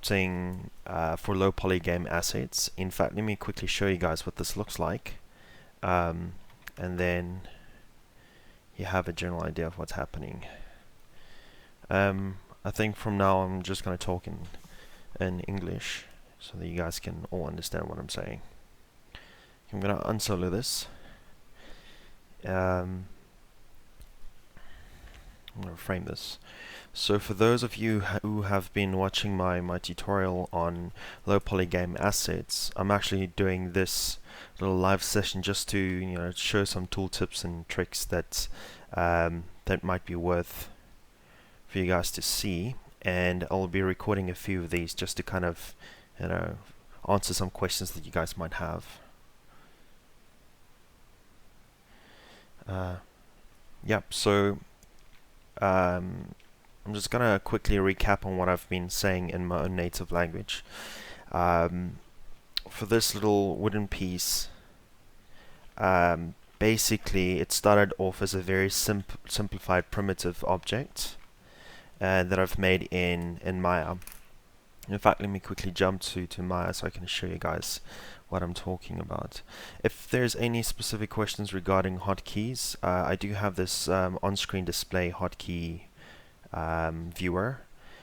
sculpting for low poly game assets. In fact, let me quickly show you guys what this looks like, and then you have a general idea of what's happening. I think from now I'm just going to talk in English so that you guys can all understand what I'm saying. I'm going to unsolo this. I'm going to frame this. So for those of you who have been watching my tutorial on low poly game assets, I'm actually doing this little live session just to show some tool tips and tricks that that might be worth for you guys to see, and I'll be recording a few of these just to kind of answer some questions that you guys might have. Yep, so I'm just gonna quickly recap on what I've been saying in my own native language. For this little wooden piece, basically it started off as a very simplified primitive object that I've made in Maya. In fact, let me quickly jump to Maya so I can show you guys what I'm talking about. If there's any specific questions regarding hotkeys, I do have this on-screen display hotkey viewer,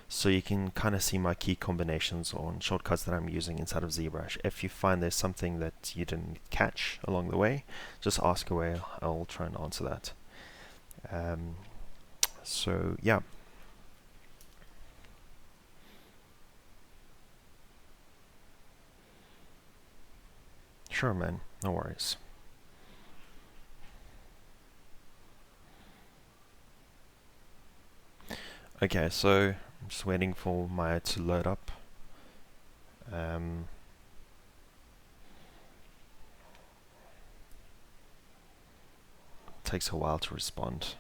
so you can kind of see my key combinations on shortcuts that I'm using inside of ZBrush. If you find there's something that you didn't catch along the way, just ask away. I'll try and answer that. So yeah. Sure, man, no worries. Okay, so I'm just waiting for Maya to load up. Takes a while to respond.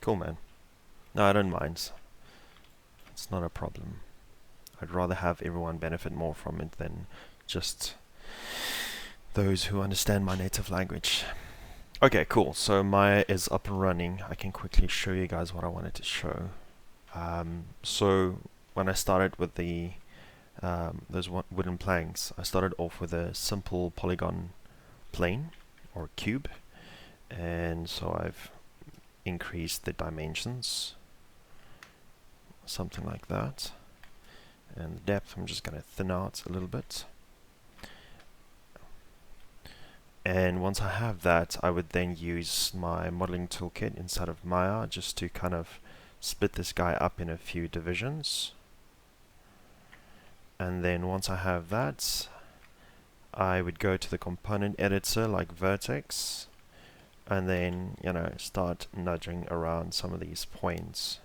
Cool, man. No, I don't mind. It's not a problem. I'd rather have everyone benefit more from it than just those who understand my native language. Okay, cool. So Maya is up and running. I can quickly show you guys what I wanted to show. So when I started with the those wooden planks, I started off with a simple polygon plane or cube, and so I've increased the dimensions, something like that, and the depth I'm just going to thin out a little bit. And once I have that, I would then use my modeling toolkit inside of Maya just to kind of split this guy up in a few divisions. And then once I have that, I would go to the component editor like vertex, and then start nudging around some of these points.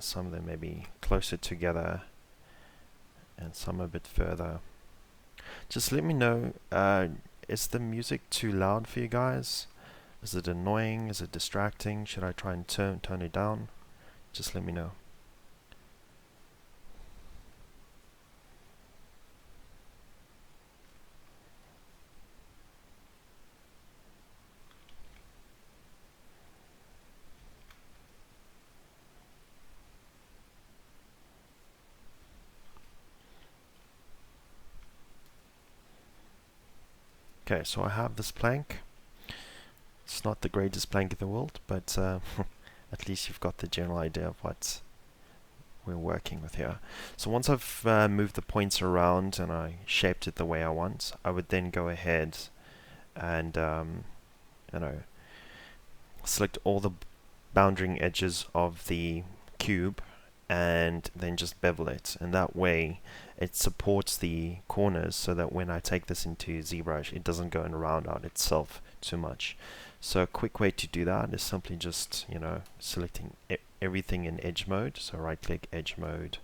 Some of them may be closer together and some a bit further. Just let me know, is the music too loud for you guys? Is it annoying? Is it distracting? Should I try and turn it down? Just let me know. Okay, so I have this plank. It's not the greatest plank in the world, but at least you've got the general idea of what we're working with here. So once I've moved the points around and I shaped it the way I want, I would then go ahead and select all the bounding edges of the cube and then just bevel it, and that way it supports the corners so that when I take this into ZBrush it doesn't go and round out itself too much. So a quick way to do that is simply just selecting everything in edge mode. So right click edge mode,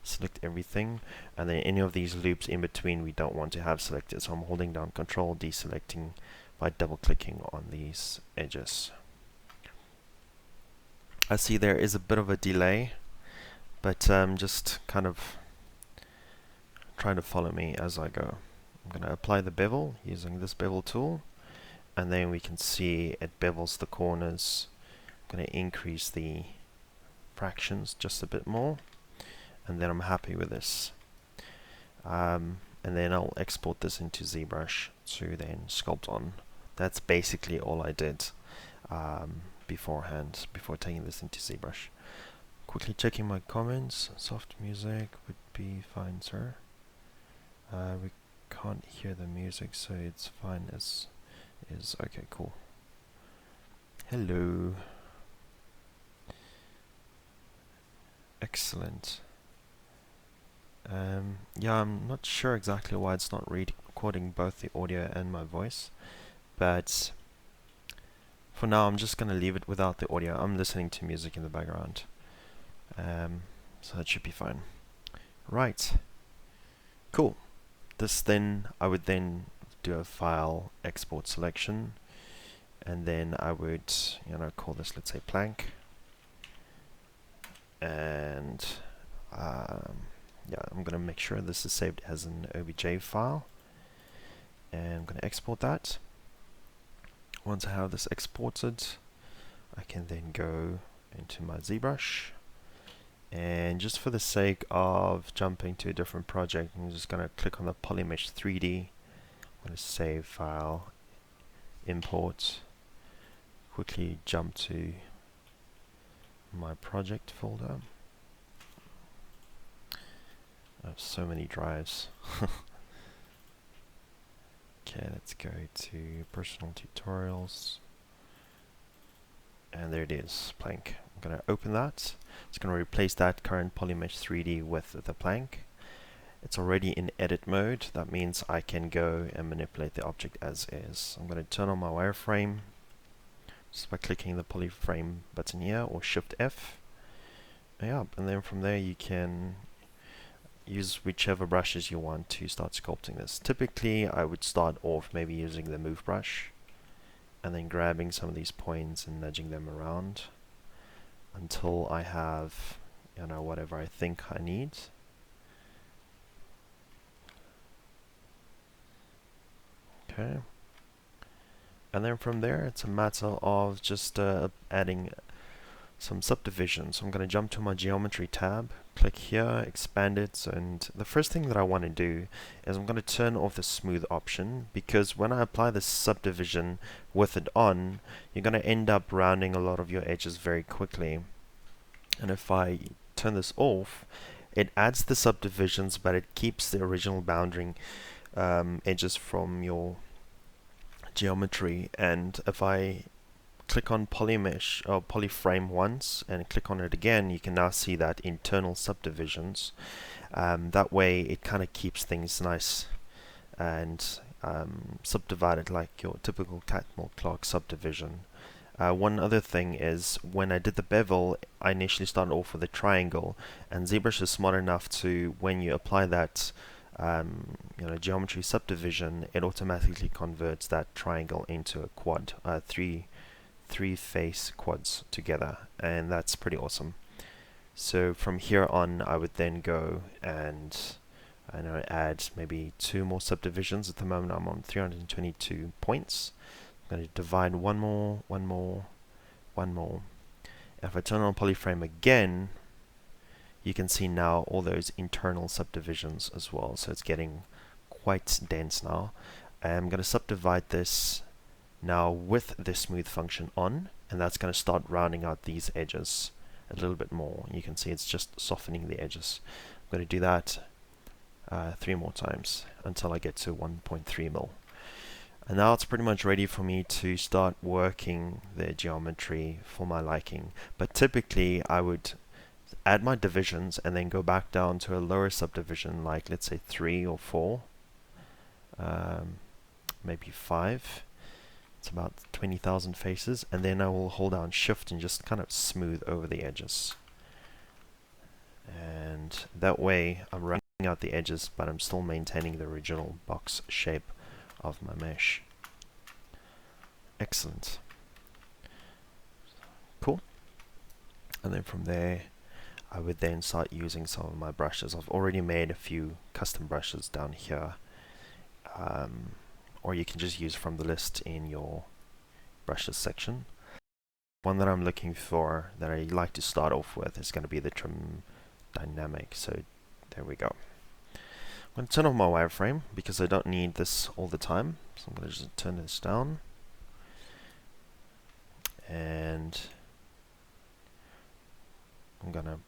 select everything, and then any of these loops in between we don't want to have selected, so I'm holding down Control, deselecting by double clicking on these edges. I see there is a bit of a delay, but just kind of trying to follow me as I go. I'm going to apply the bevel using this bevel tool, and then we can see it bevels the corners. I'm going to increase the fractions just a bit more, and then I'm happy with this. And then I'll export this into ZBrush to then sculpt on. That's basically all I did beforehand, before taking this into ZBrush. Quickly checking my comments. Soft music would be fine, sir. We can't hear the music, so it's fine as is. Okay, cool. Hello. Excellent. Yeah, I'm not sure exactly why it's not recording both the audio and my voice, but for now I'm just going to leave it without the audio. I'm listening to music in the background, so that should be fine. Right, cool. This then, I would then do a file export selection, and then I would, call this, let's say, plank, and yeah, I'm going to make sure this is saved as an OBJ file, and I'm going to export that. Once I have this exported, I can then go into my ZBrush, and just for the sake of jumping to a different project, I'm just going to click on the Polymesh 3D. I'm going to save file, import, quickly jump to my project folder. I have so many drives. Okay, let's go to personal tutorials, and there it is, plank. I'm going to open that. It's going to replace that current Polymesh 3D with the plank. It's already in edit mode. That means I can go and manipulate the object as is. I'm going to turn on my wireframe just by clicking the polyframe button here, or Shift F. Yeah, and then from there you can use whichever brushes you want to start sculpting this. Typically I would start off maybe using the move brush, and then grabbing some of these points and nudging them around until I have, whatever I think I need. Okay, and then from there it's a matter of just adding some subdivisions. So I'm going to jump to my geometry tab, click here, expand it, and the first thing that I want to do is I'm going to turn off the smooth option, because when I apply this subdivision with it on, you're going to end up rounding a lot of your edges very quickly. And if I turn this off, it adds the subdivisions, but it keeps the original boundary edges from your geometry. And if I click on Polymesh or Polyframe once and click on it again, you can now see that internal subdivisions. That way it kind of keeps things nice and subdivided like your typical Catmull-Clark subdivision. One other thing is, when I did the bevel, I initially started off with a triangle, and ZBrush is smart enough to, when you apply that geometry subdivision, it automatically converts that triangle into a quad, three face quads together, and that's pretty awesome. So from here on I would then go and add maybe 2 more subdivisions. At the moment I'm on 322 points. I'm going to divide one more. If I turn on Polyframe again, you can see now all those internal subdivisions as well, so it's getting quite dense now. I'm going to subdivide this now with the smooth function on, and that's going to start rounding out these edges a little bit more. You can see it's just softening the edges. I'm going to do that 3 more times until I get to 1.3 mil. And now it's pretty much ready for me to start working the geometry for my liking. But typically I would add my divisions and then go back down to a lower subdivision, like let's say 3 or 4, maybe 5. It's about 20,000 faces, and then I will hold down Shift and just kind of smooth over the edges. And that way I'm rounding out the edges, but I'm still maintaining the original box shape of my mesh. Excellent. Cool. And then from there I would then start using some of my brushes. I've already made a few custom brushes down here or you can just use from the list in your brushes section. One that I'm looking for, that I like to start off with, is going to be the trim dynamic. So there we go. I'm going to turn off my wireframe because I don't need this all the time. So I'm going to just turn this down. And I'm going to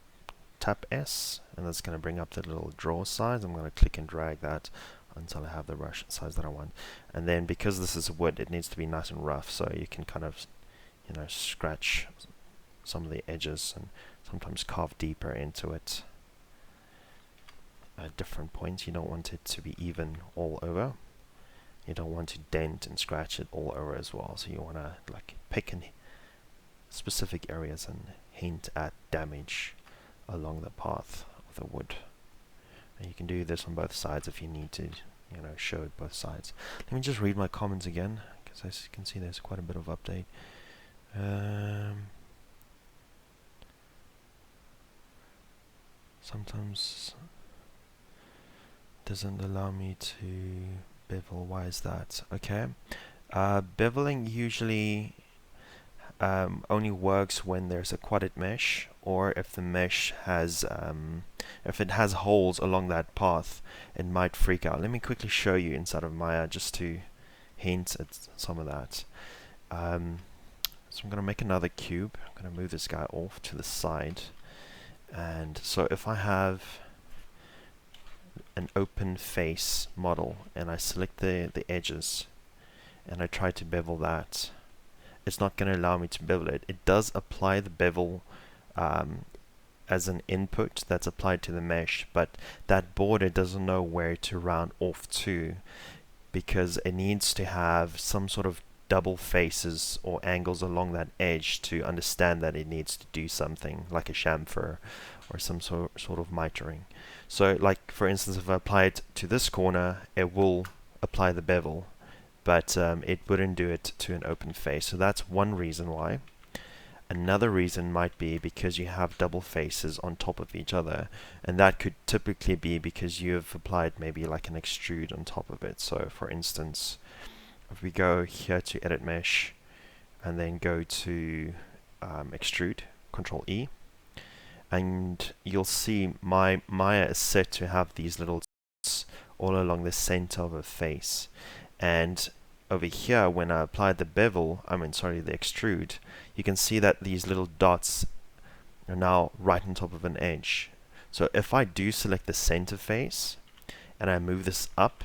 tap S, and that's going to bring up the little draw size. I'm going to click and drag that until I have the brush size that I want. And then because this is wood, it needs to be nice and rough, so you can kind of, you know, scratch some of the edges and sometimes carve deeper into it at different points. You don't want it to be even all over. You don't want to dent and scratch it all over as well. So you want to like pick in specific areas and hint at damage along the path of the wood. And you can do this on both sides if you need to, you know, show it both sides. Let me just read my comments again, because as you can see there's quite a bit of update. Sometimes doesn't allow me to bevel. Why is that? Okay. Beveling usually only works when there's a quadded mesh, or if the mesh has if it has holes along that path, it might freak out. Let me quickly show you inside of Maya just to hint at some of that. So I'm going to make another cube. I'm going to move this guy off to the side, and so if I have an open face model and I select the edges and I try to bevel that, it's not going to allow me to bevel it. It does apply the bevel as an input that's applied to the mesh, but that border doesn't know where to round off to, because it needs to have some sort of double faces or angles along that edge to understand that it needs to do something like a chamfer or some sort of mitering. So like for instance, if I apply it to this corner, it will apply the bevel, but it wouldn't do it to an open face. So that's one reason why. Another reason might be because you have double faces on top of each other, and that could typically be because you have applied maybe like an extrude on top of it. So for instance, if we go here to edit mesh and then go to extrude, Control E, and you'll see my Maya is set to have these little dots all along the center of a face. And over here, when I apply the bevel, the extrude, you can see that these little dots are now right on top of an edge. So if I do select the center face and I move this up,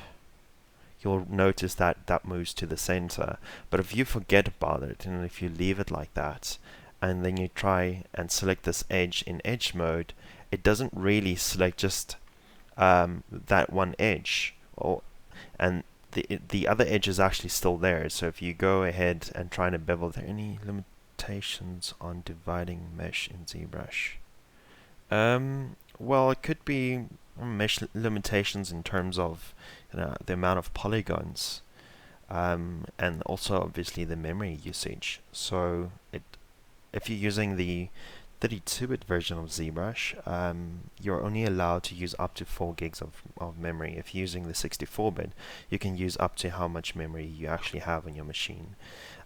you'll notice that that moves to the center. But if you forget about it, and if you leave it like that, and then you try and select this edge in edge mode, it doesn't really select just that one edge, and the other edge is actually still there. So if you go ahead and try to bevel, are there any limitations on dividing mesh in ZBrush? Well, it could be mesh limitations in terms of the amount of polygons, and also obviously the memory usage. So if you're using the 32-bit version of ZBrush, you're only allowed to use up to 4 gigs of memory. If you're using the 64-bit, you can use up to how much memory you actually have on your machine.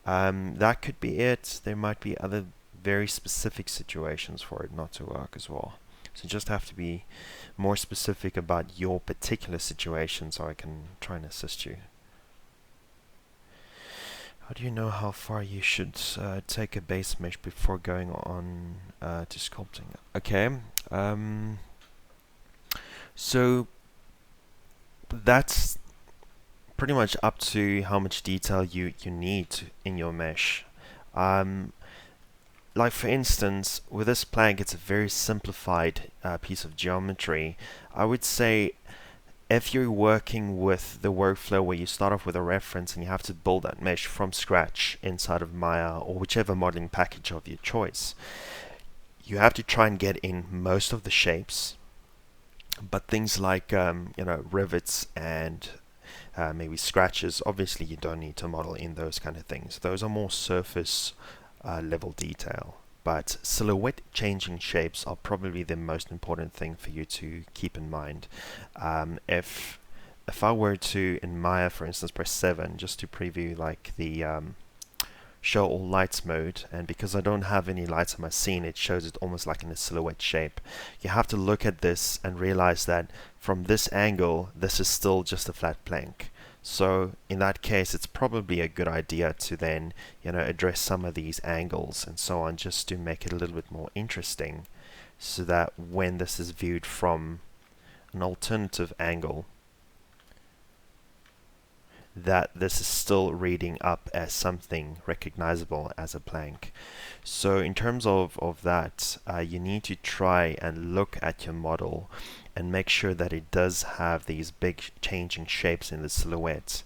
That could be it. There might be other very specific situations for it not to work as well. So you just have to be more specific about your particular situation so I can try and assist you. How do you know how far you should take a base mesh before going on to sculpting? Okay, so that's pretty much up to how much detail you need in your mesh. Like for instance, with this plank, it's a very simplified piece of geometry. I would say if you're working with the workflow where you start off with a reference and you have to build that mesh from scratch inside of Maya or whichever modeling package of your choice, you have to try and get in most of the shapes. But things like rivets and maybe scratches, obviously you don't need to model in those kind of things. Those are more surface level detail. But silhouette changing shapes are probably the most important thing for you to keep in mind. If if I were to, in Maya for instance, press 7 just to preview like the show all lights mode, and because I don't have any lights on my scene, it shows it almost like in a silhouette shape. You have to look at this and realize that from this angle, this is still just a flat plank. So in that case, it's probably a good idea to then, address some of these angles and so on, just to make it a little bit more interesting, so that when this is viewed from an alternative angle, that this is still reading up as something recognizable as a plank. So in terms of that, you need to try and look at your model and make sure that it does have these big changing shapes in the silhouette.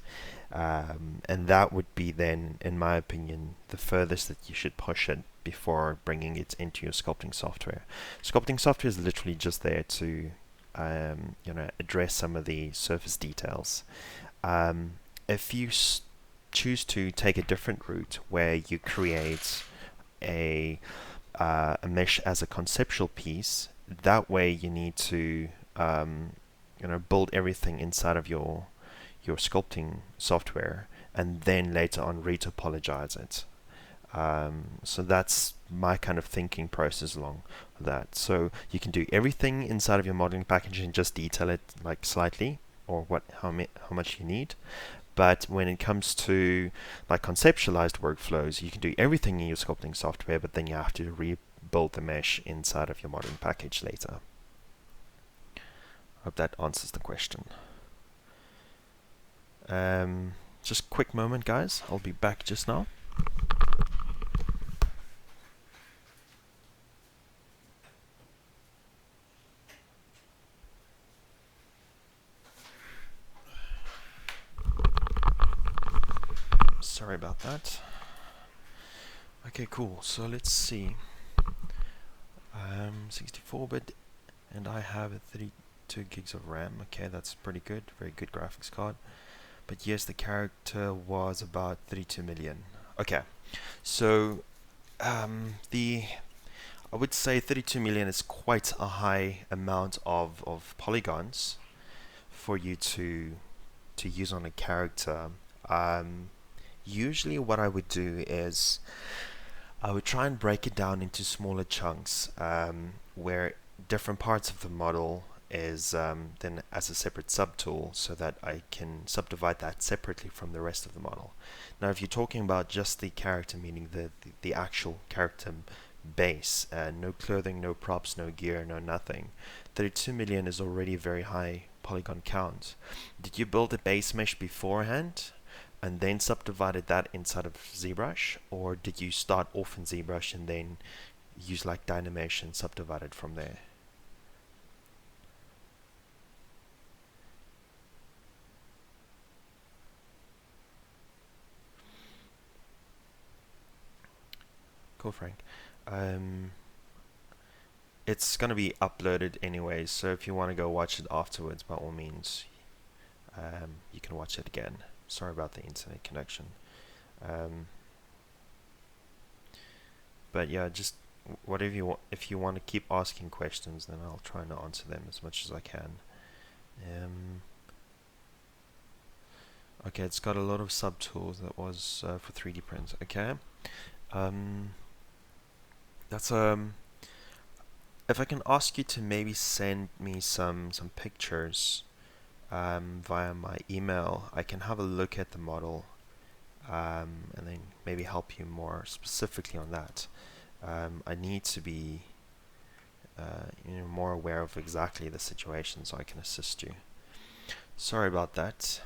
And that would be then, in my opinion, the furthest that you should push it before bringing it into your sculpting software. Sculpting software is literally just there to address some of the surface details. If you choose to take a different route where you create a mesh as a conceptual piece, that way you need to build everything inside of your sculpting software and then later on retopologize it. So that's my kind of thinking process along that. So you can do everything inside of your modeling package and just detail it like slightly, or how much you need. But when it comes to like conceptualized workflows, you can do everything in your sculpting software, but then you have to rebuild the mesh inside of your modeling package later. Hope that answers the question. Just quick moment, guys. I'll be back just now. Sorry about that. Okay, cool. So let's see. 64-bit, and I have a 32 gigs of RAM. Okay, that's pretty good. Very good graphics card. But yes, the character was about 32 million. Okay, so I would say 32 million is quite a high amount of polygons for you to use on a character. Usually what I would do is I would try and break it down into smaller chunks, where different parts of the model is then as a separate subtool, so that I can subdivide that separately from the rest of the model. Now if you're talking about just the character, meaning the actual character base, no clothing, no props, no gear, no nothing, 32 million is already a very high polygon count. Did you build a base mesh beforehand and then subdivided that inside of ZBrush, or did you start off in ZBrush and then use like Dynamesh and subdivide it from there? Cool, Frank. It's gonna be uploaded anyways, so if you want to go watch it afterwards, by all means, you can watch it again. Sorry about the internet connection. But yeah, just whatever you want. If you want to keep asking questions, then I'll try and answer them as much as I can. Okay, it's got a lot of subtools. That was for 3D prints. Okay. That's if I can ask you to maybe send me some pictures via my email, I can have a look at the model and then maybe help you more specifically on that. I need to be more aware of exactly the situation so I can assist you. Sorry about that.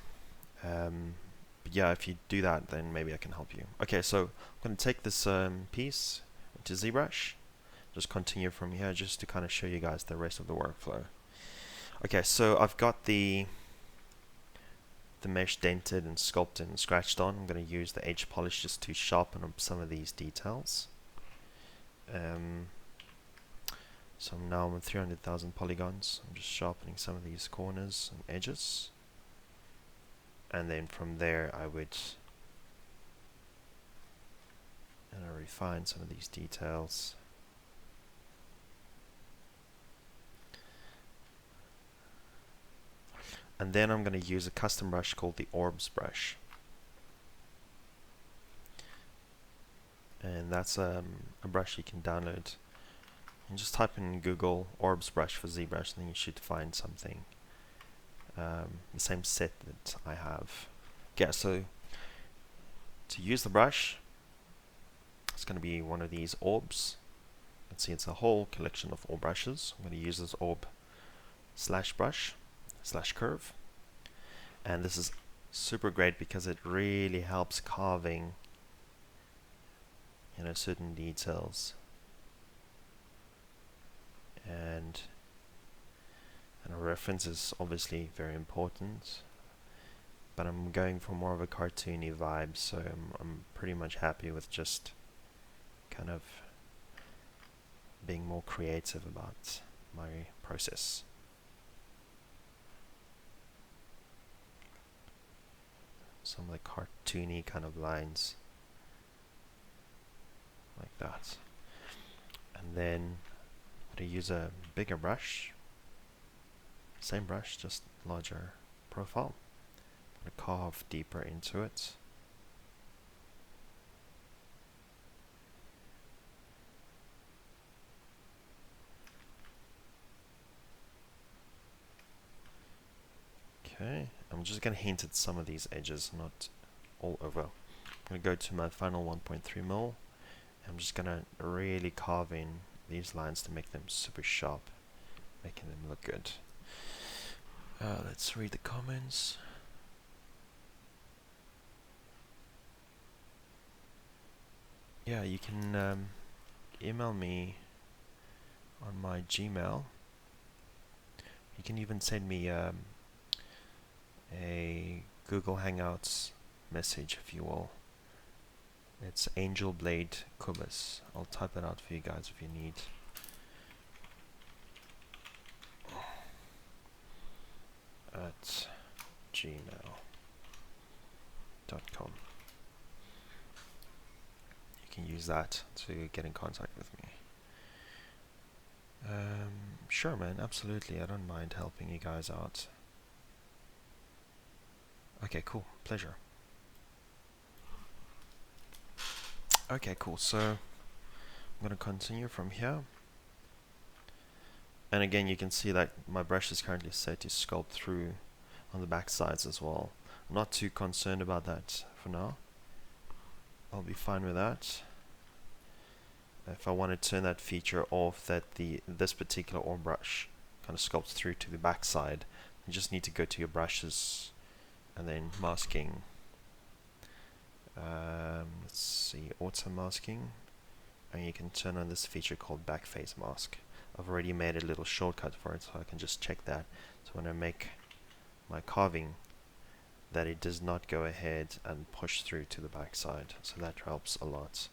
But yeah, if you do that, then maybe I can help you. Okay, so I'm going to take this piece into ZBrush. Just continue from here just to kind of show you guys the rest of the workflow. Okay, so I've got the mesh dented and sculpted and scratched on. I'm going to use the edge polish just to sharpen up some of these details. So now I'm at 300,000 polygons. I'm just sharpening some of these corners and edges. And then from there I would refine some of these details. And then I'm going to use a custom brush called the Orbs brush. And that's a brush you can download. And just type in Google Orbs brush for ZBrush, and then you should find something. The same set that I have. Yeah, so to use the brush, it's going to be one of these orbs. Let's see, it's a whole collection of orb brushes. I'm going to use this orb slash brush slash curve. And this is super great because it really helps carving, you know, certain details. And a reference is obviously very important, but I'm going for more of a cartoony vibe, so I'm pretty much happy with just kind of being more creative about my process. Some like cartoony kind of lines like that. And then I'm going to use a bigger brush, same brush, just larger profile. I'm going to carve deeper into it. Okay, I'm just going to hint at some of these edges, not all over. I'm going to go to my final 1.3 mil. I'm just going to really carve in these lines to make them super sharp, making them look good. Let's read the comments. Yeah, you can email me on my Gmail. You can even send me a Google Hangouts message, if you will. It's Angel Blade Kubus. I'll type it out for you guys if you need. At gmail.com. You can use that to get in contact with me. Sure, man, absolutely. I don't mind helping you guys out. Okay, cool. Pleasure. Okay, cool. So I'm going to continue from here. And again, you can see that my brush is currently set to sculpt through on the back sides as well. I'm not too concerned about that for now. I'll be fine with that. If I want to turn that feature off, that this particular orb brush kind of sculpts through to the back side, you just need to go to your brushes and then masking. Let's see, auto masking, and you can turn on this feature called back face mask. I've already made a little shortcut for it, so I can just check that. So when I make my carving, that it does not go ahead and push through to the back side. So that helps a lot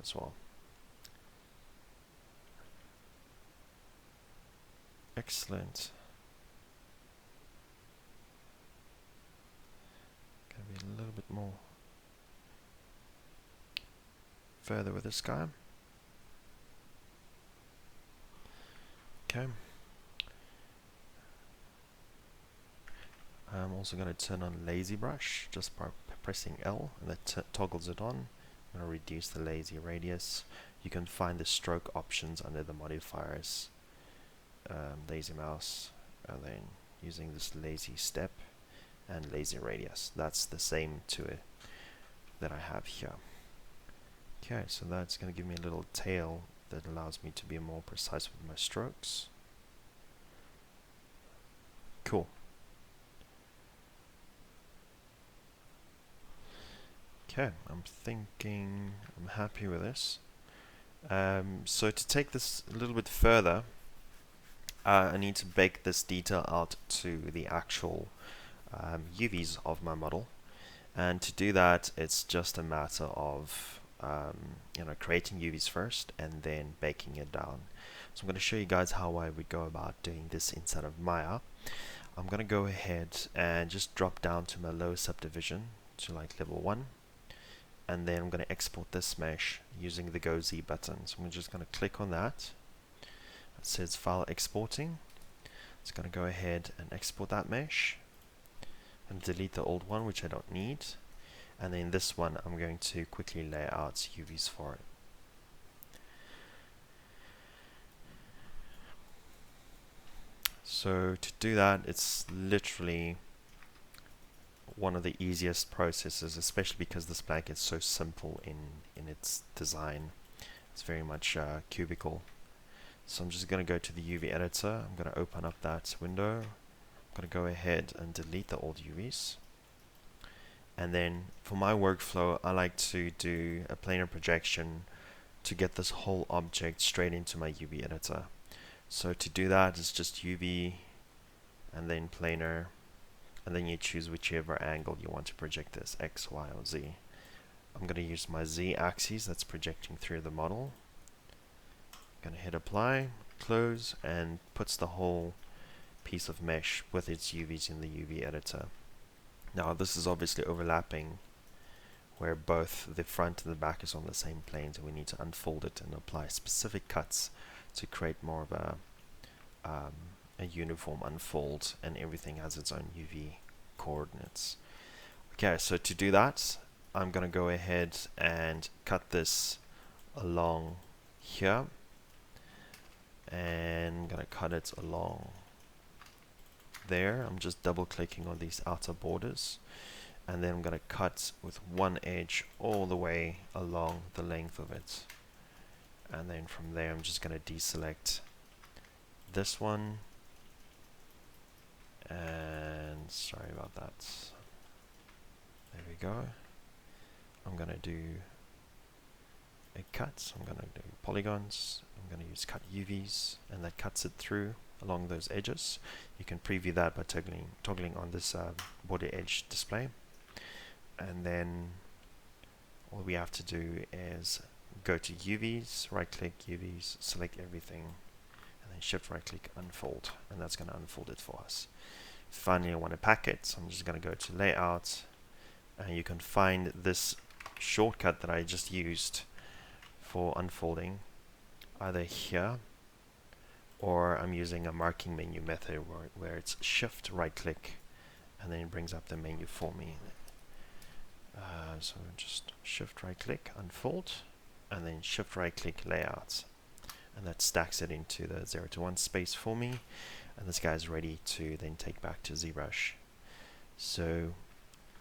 as well. Excellent. Gonna be a little bit more further with this guy. Okay. I'm also going to turn on lazy brush just by pressing L, and that toggles it on. I'm going to reduce the lazy radius. You can find the stroke options under the modifiers, lazy mouse, and then using this lazy step and lazy radius. That's the same to it that I have here. Okay, so that's going to give me a little tail that allows me to be more precise with my strokes. Cool. Okay, I'm happy with this. So to take this a little bit further, I need to bake this detail out to the actual UVs of my model. And to do that, it's just a matter of creating UVs first and then baking it down. So I'm going to show you guys how I would go about doing this inside of Maya. I'm going to go ahead and just drop down to my low subdivision to like level 1, and then I'm going to export this mesh using the Go Z button. So I'm just going to click on that. It says file exporting. It's going to go ahead and export that mesh. and delete the old one, which I don't need. And then this one, I'm going to quickly lay out UVs for it. So to do that, it's literally one of the easiest processes, especially because this blanket is so simple in its design. It's very much cubical. So I'm just going to go to the UV editor. I'm going to open up that window. I'm going to go ahead and delete the old UVs. And then for my workflow, I like to do a planar projection to get this whole object straight into my UV editor. So to do that, it's just UV and then planar, and then you choose whichever angle you want to project this, X, Y, or Z. I'm going to use my Z axis that's projecting through the model. I'm going to hit apply, close, and puts the whole piece of mesh with its UVs in the UV editor. Now this is obviously overlapping where both the front and the back is on the same plane, so we need to unfold it and apply specific cuts to create more of a uniform unfold, and everything has its own UV coordinates. Okay, so to do that, I'm going to go ahead and cut this along here, and I'm going to cut it along there. I'm just double clicking on these outer borders, and then I'm going to cut with one edge all the way along the length of it, and then from there I'm just going to deselect this one, and sorry about that, there we go. I'm going to do a cut. I'm going to do polygons. I'm going to use cut UVs, and that cuts it through along those edges. You can preview that by toggling on this border edge display, and then all we have to do is go to UVs, right click UVs, select everything, and then shift right click unfold, and that's going to unfold it for us. Finally, I want to pack it, so I'm just going to go to layout, and you can find this shortcut that I just used for unfolding either here, or I'm using a marking menu method where it's shift right click and then it brings up the menu for me. So just shift right click unfold, and then shift right click layout, and that stacks it into the 0 to 1 space for me, and this guy is ready to then take back to ZBrush. So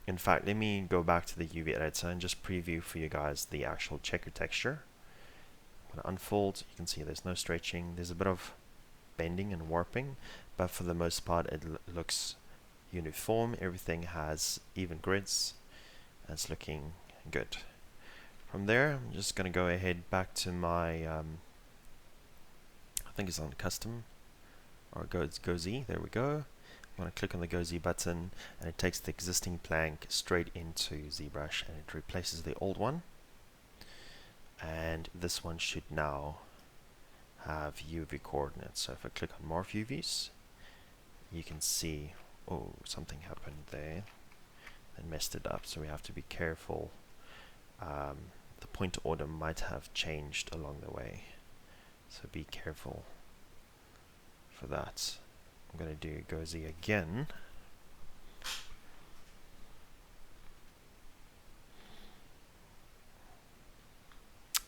in fact, let me go back to the UV editor and just preview for you guys the actual checker texture. I'm going to unfold. You can see there's no stretching. There's a bit of bending and warping, but for the most part it looks uniform. Everything has even grids, and it's looking good. From there, I'm just going to go ahead back to my I think it's on custom, or go Z. There we go. I'm going to click on the Go Z button, and it takes the existing plank straight into ZBrush, and it replaces the old one. And this one should now have UV coordinates. So if I click on morph UVs, you can see, oh, something happened there and messed it up. So we have to be careful. The point order might have changed along the way, so be careful for that. I'm going to do Go Z again.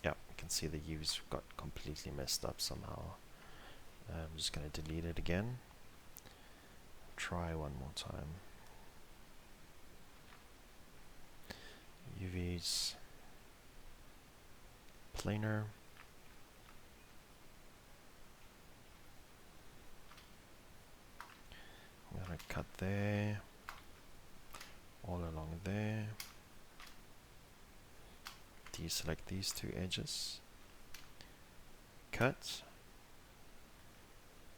Yeah, you can see the U's got completely messed up somehow. I'm just going to delete it again. Try one more time. UVs, planar. I'm going to cut there, all along there. Deselect these two edges, cut,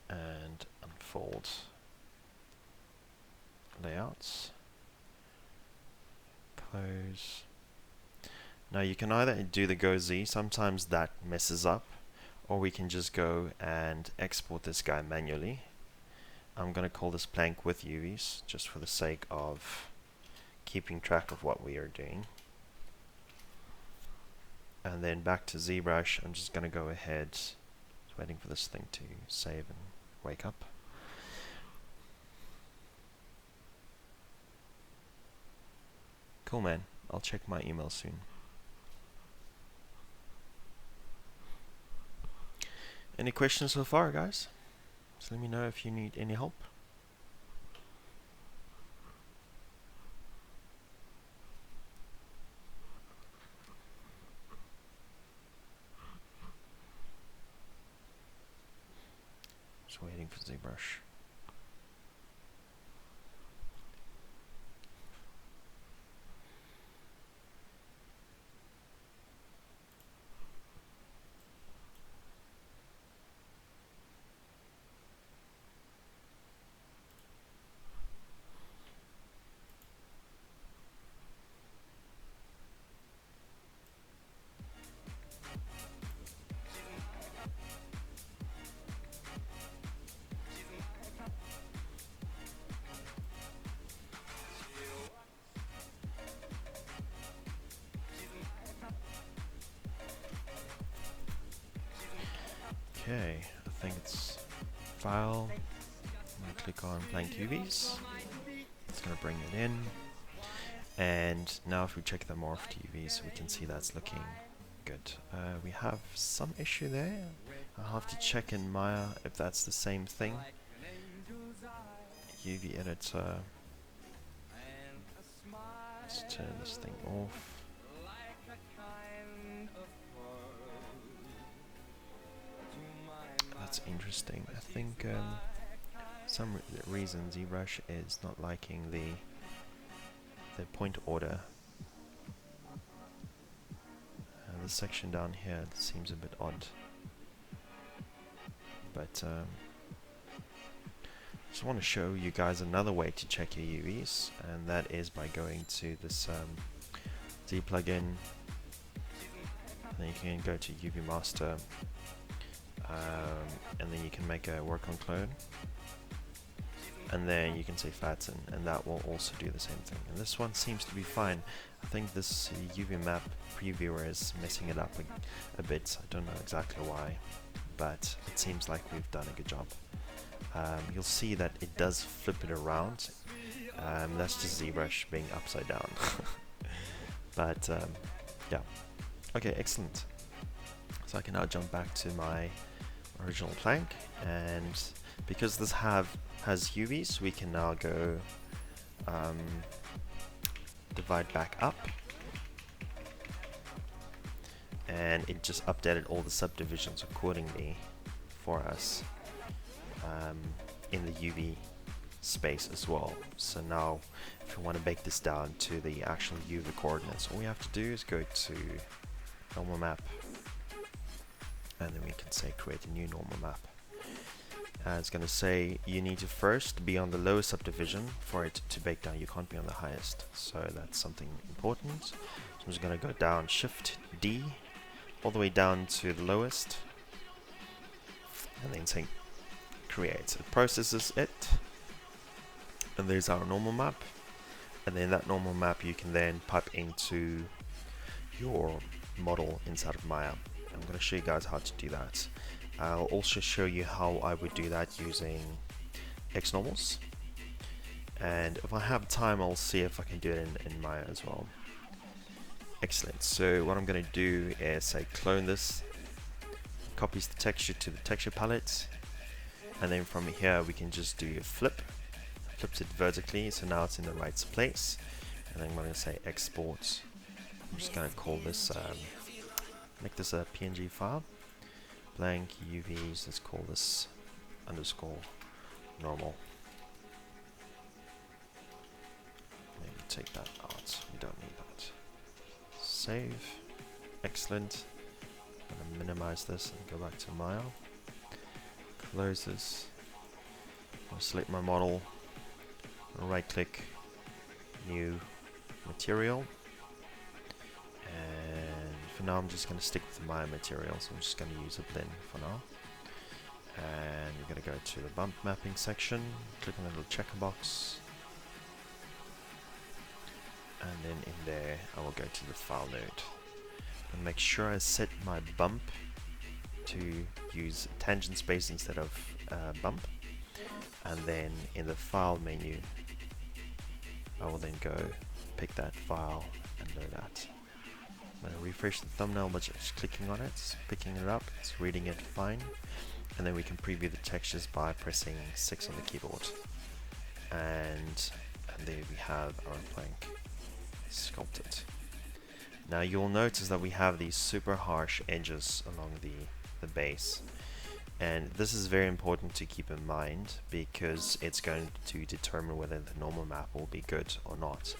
and unfold layouts, close. Now you can either do the Go Z, sometimes that messes up, or we can just go and export this guy manually. I'm going to call this plank with UVs just for the sake of keeping track of what we are doing. And then back to ZBrush, I'm just going to go ahead, just waiting for this thing to save and wake up. Cool, man. I'll check my email soon. Any questions so far, guys? Just let me know if you need any help. Just waiting for ZBrush. Okay, I think it's File. I'm going to click on Blank UVs. It's going to bring it in. And now if we check the morphed UVs, we can see that's looking good. We have some issue there. I'll have to check in Maya if that's the same thing. UV editor. Let's turn this thing off. That's interesting. I think some reason ZBrush is not liking the point order. The section down here seems a bit odd, but just want to show you guys another way to check your UVs, and that is by going to this Z plugin, and then you can go to UV Master, and then you can make a work on clone, and then you can say flatten, and that will also do the same thing. And this one seems to be fine. I think this UV map previewer is messing it up a bit. I don't know exactly why, but it seems like we've done a good job. You'll see that it does flip it around. That's just ZBrush being upside down. But yeah, okay, excellent. So I can now jump back to my original plank, and because this has UVs, we can now go divide back up, and it just updated all the subdivisions accordingly for us in the UV space as well. So now if you want to break this down to the actual UV coordinates, all we have to do is go to normal map, and then we can say create a new normal map. It's going to say you need to first be on the lowest subdivision for it to bake down. You can't be on the highest, so that's something important. So I'm just going to go down Shift D all the way down to the lowest, and then say create. It processes it, and there's our normal map, and then that normal map you can then pipe into your model inside of Maya. I'm going to show you guys how to do that. I'll also show you how I would do that using XNormals, and if I have time I'll see if I can do it in Maya as well. Excellent. So what I'm going to do is say clone this, copies the texture to the texture palette, and then from here we can just do a flips it vertically, so now it's in the right place, and then I'm going to say export. I'm just going to call this make this a PNG file, blank UVs. Let's call this underscore normal. Maybe take that out, we don't need that. Save. Excellent. I'm going to minimize this and go back to Maya. Close this. I'll select my model, right click, new material, and for now I'm just going to stick with my material, so I'm just going to use a blend for now. And we're going to go to the bump mapping section, click on the little checker box, and then in there I will go to the file node and make sure I set my bump to use tangent space instead of bump, and then in the file menu I will then go pick that file and load that. I'm going to refresh the thumbnail by just clicking on it, it's picking it up, it's reading it fine, and then we can preview the textures by pressing 6 on the keyboard. And there we have our plank sculpted. Now you'll notice that we have these super harsh edges along the base, and this is very important to keep in mind because it's going to determine whether the normal map will be good or not.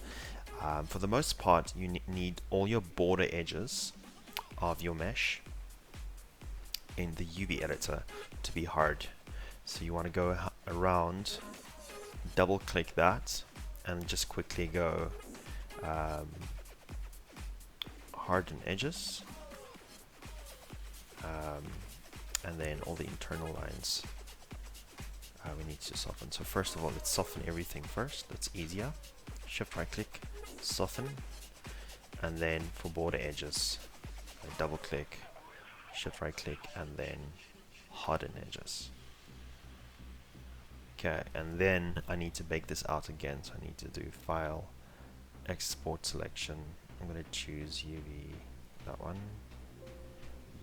For the most part, you need all your border edges of your mesh in the UV editor to be hard. So you want to go around, double click that, and just quickly go harden edges, and then all the internal lines we need to soften. So first of all, let's soften everything first. That's easier. Shift right click, soften, and then for border edges, double click, shift right click, and then harden edges. Okay, and then I need to bake this out again, so I need to do File, Export Selection. I'm going to choose UV, that one.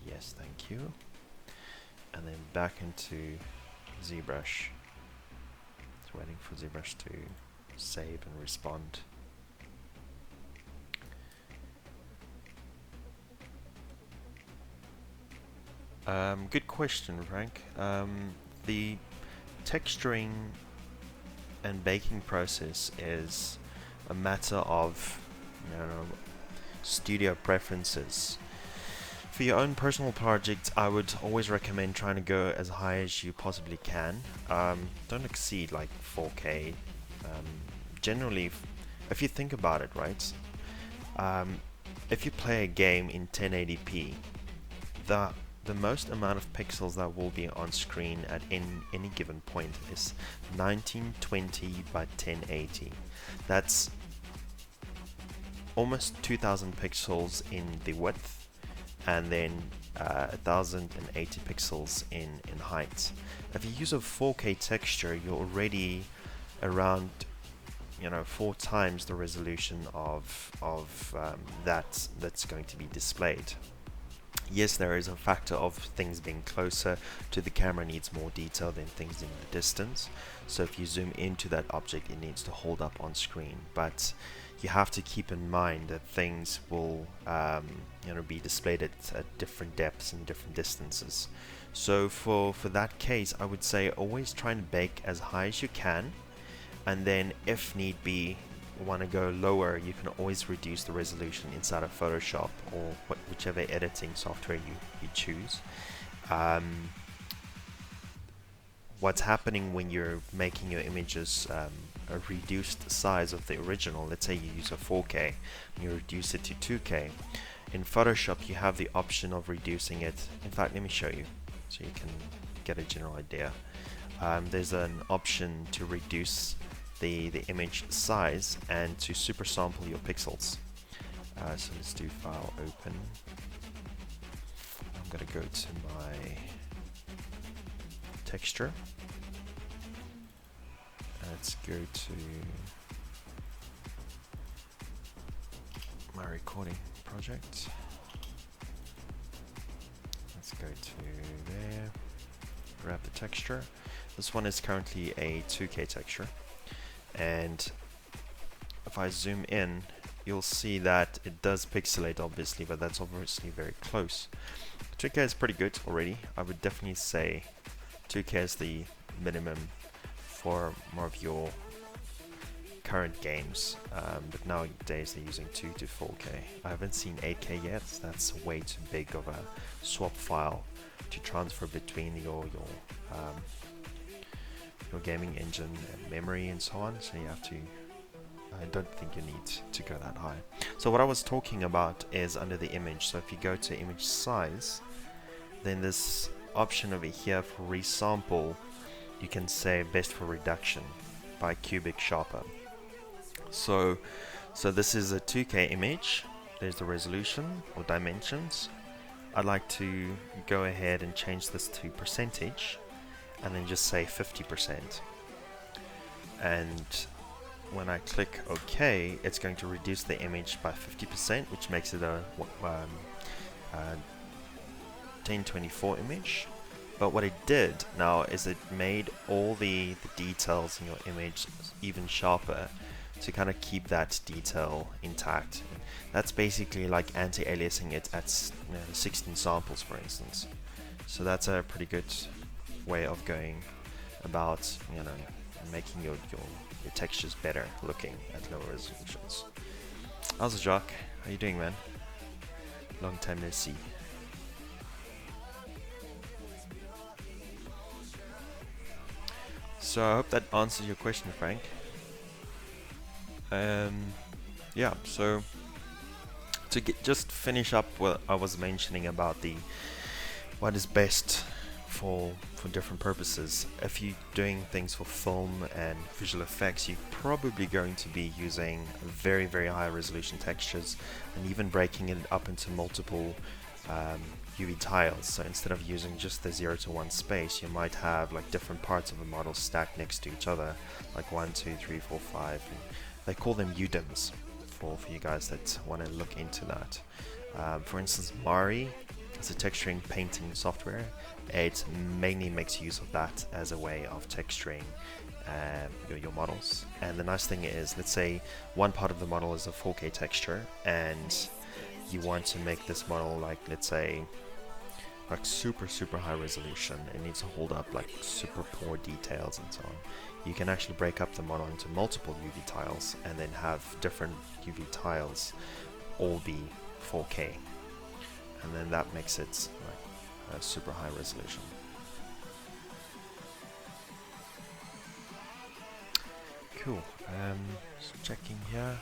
Yes, thank you. And then back into ZBrush. Just waiting for ZBrush to save and respond. Good question, Frank. The texturing and baking process is a matter of, you know, studio preferences. For your own personal project, I would always recommend trying to go as high as you possibly can. Don't exceed like 4K. Generally, if you think about it, right? If you play a game in 1080p, the most amount of pixels that will be on screen at any given point is 1920 by 1080. That's almost 2000 pixels in the width, and then 1080 pixels in height. If you use a 4K texture, you're already around, you know, 4 times the resolution of that's going to be displayed. Yes, there is a factor of things being closer to the camera needs more detail than things in the distance. So if you zoom into that object, it needs to hold up on screen. But you have to keep in mind that things will be displayed at different depths and different distances. So for that case, I would say always try and bake as high as you can, and then if need be, want to go lower, you can always reduce the resolution inside of Photoshop or whichever editing software you choose. What's happening when you're making your images a reduced size of the original, let's say you use a 4K and you reduce it to 2K, in Photoshop you have the option of reducing it. In fact, let me show you so you can get a general idea. There's an option to reduce the image size and to super sample your pixels. So let's do File, Open. I'm going to go to my texture. Let's go to my recording project. Let's go to there, grab the texture. This one is currently a 2K texture, and if I zoom in, you'll see that it does pixelate obviously, but that's obviously very close. 2K is pretty good already. I would definitely say 2K is the minimum for more of your current games, but nowadays they're using 2 to 4K. I haven't seen 8K yet. That's way too big of a swap file to transfer between your gaming engine and memory and so on, so you have to, I don't think you need to go that high. So what I was talking about is under the image. So if you go to image size, then this option over here for resample, you can say best for reduction by cubic sharper. So this is a 2K image. There's the resolution or dimensions. I'd like to go ahead and change this to percentage, and then just say 50%. And when I click OK, it's going to reduce the image by 50%, which makes it a 1024 image. But what it did now is it made all the details in your image even sharper to kind of keep that detail intact. That's basically like anti-aliasing it at 16 samples, for instance. So that's a pretty good way of going about, making your textures better looking at lower resolutions. How's it, Jacques? How you doing, man? Long time no see. So I hope that answers your question, Frank. Yeah, so to just finish up what I was mentioning about what is best for different purposes. If you're doing things for film and visual effects, you're probably going to be using very, very high resolution textures and even breaking it up into multiple UV tiles. So instead of using just the 0 to 1 space, you might have like different parts of a model stacked next to each other, like 1, 2, 3, 4, 5. They call them UDIMs for you guys that want to look into that. For instance, Mari is a texturing painting software. It mainly makes use of that as a way of texturing your models. And the nice thing is, let's say one part of the model is a 4K texture, and you want to make this model like, let's say, like super high resolution. It needs to hold up like super poor details and so on. You can actually break up the model into multiple UV tiles and then have different UV tiles all be 4K, and then that makes it like a super high resolution. Cool. Just checking here.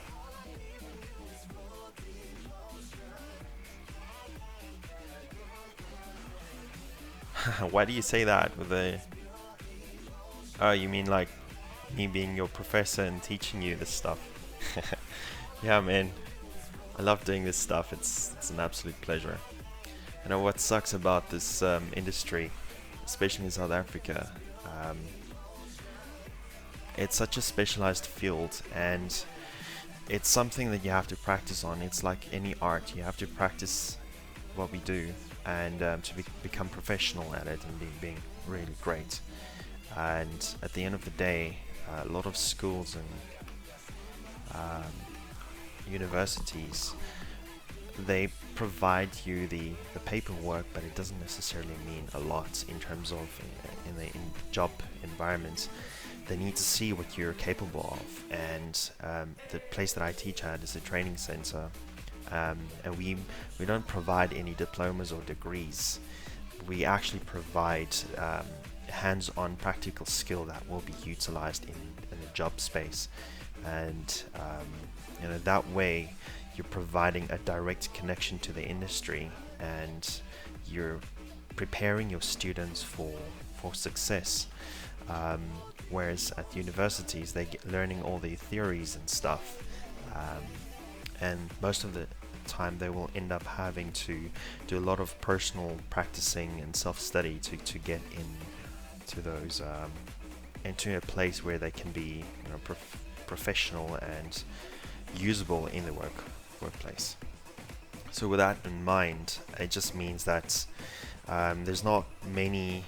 Why do you say that with a... Oh, you mean like me being your professor and teaching you this stuff? Yeah, man. I love doing this stuff. It's an absolute pleasure. You know what sucks about this industry, especially in South Africa? It's such a specialized field, and it's something that you have to practice on. It's like any art. You have to practice what we do, and to become professional at it and being really great. And at the end of the day, a lot of schools and universities, they provide you the paperwork, but it doesn't necessarily mean a lot in terms of in the job environments. They need to see what you're capable of, and the place that I teach at is a training center, and we don't provide any diplomas or degrees. We actually provide hands-on practical skill that will be utilized in a job space, and that way you're providing a direct connection to the industry, and you're preparing your students for success. Whereas at universities, they get learning all the theories and stuff, and most of the time they will end up having to do a lot of personal practicing and self-study to get into those into a place where they can be professional and usable in the workplace. So with that in mind, it just means that there's not many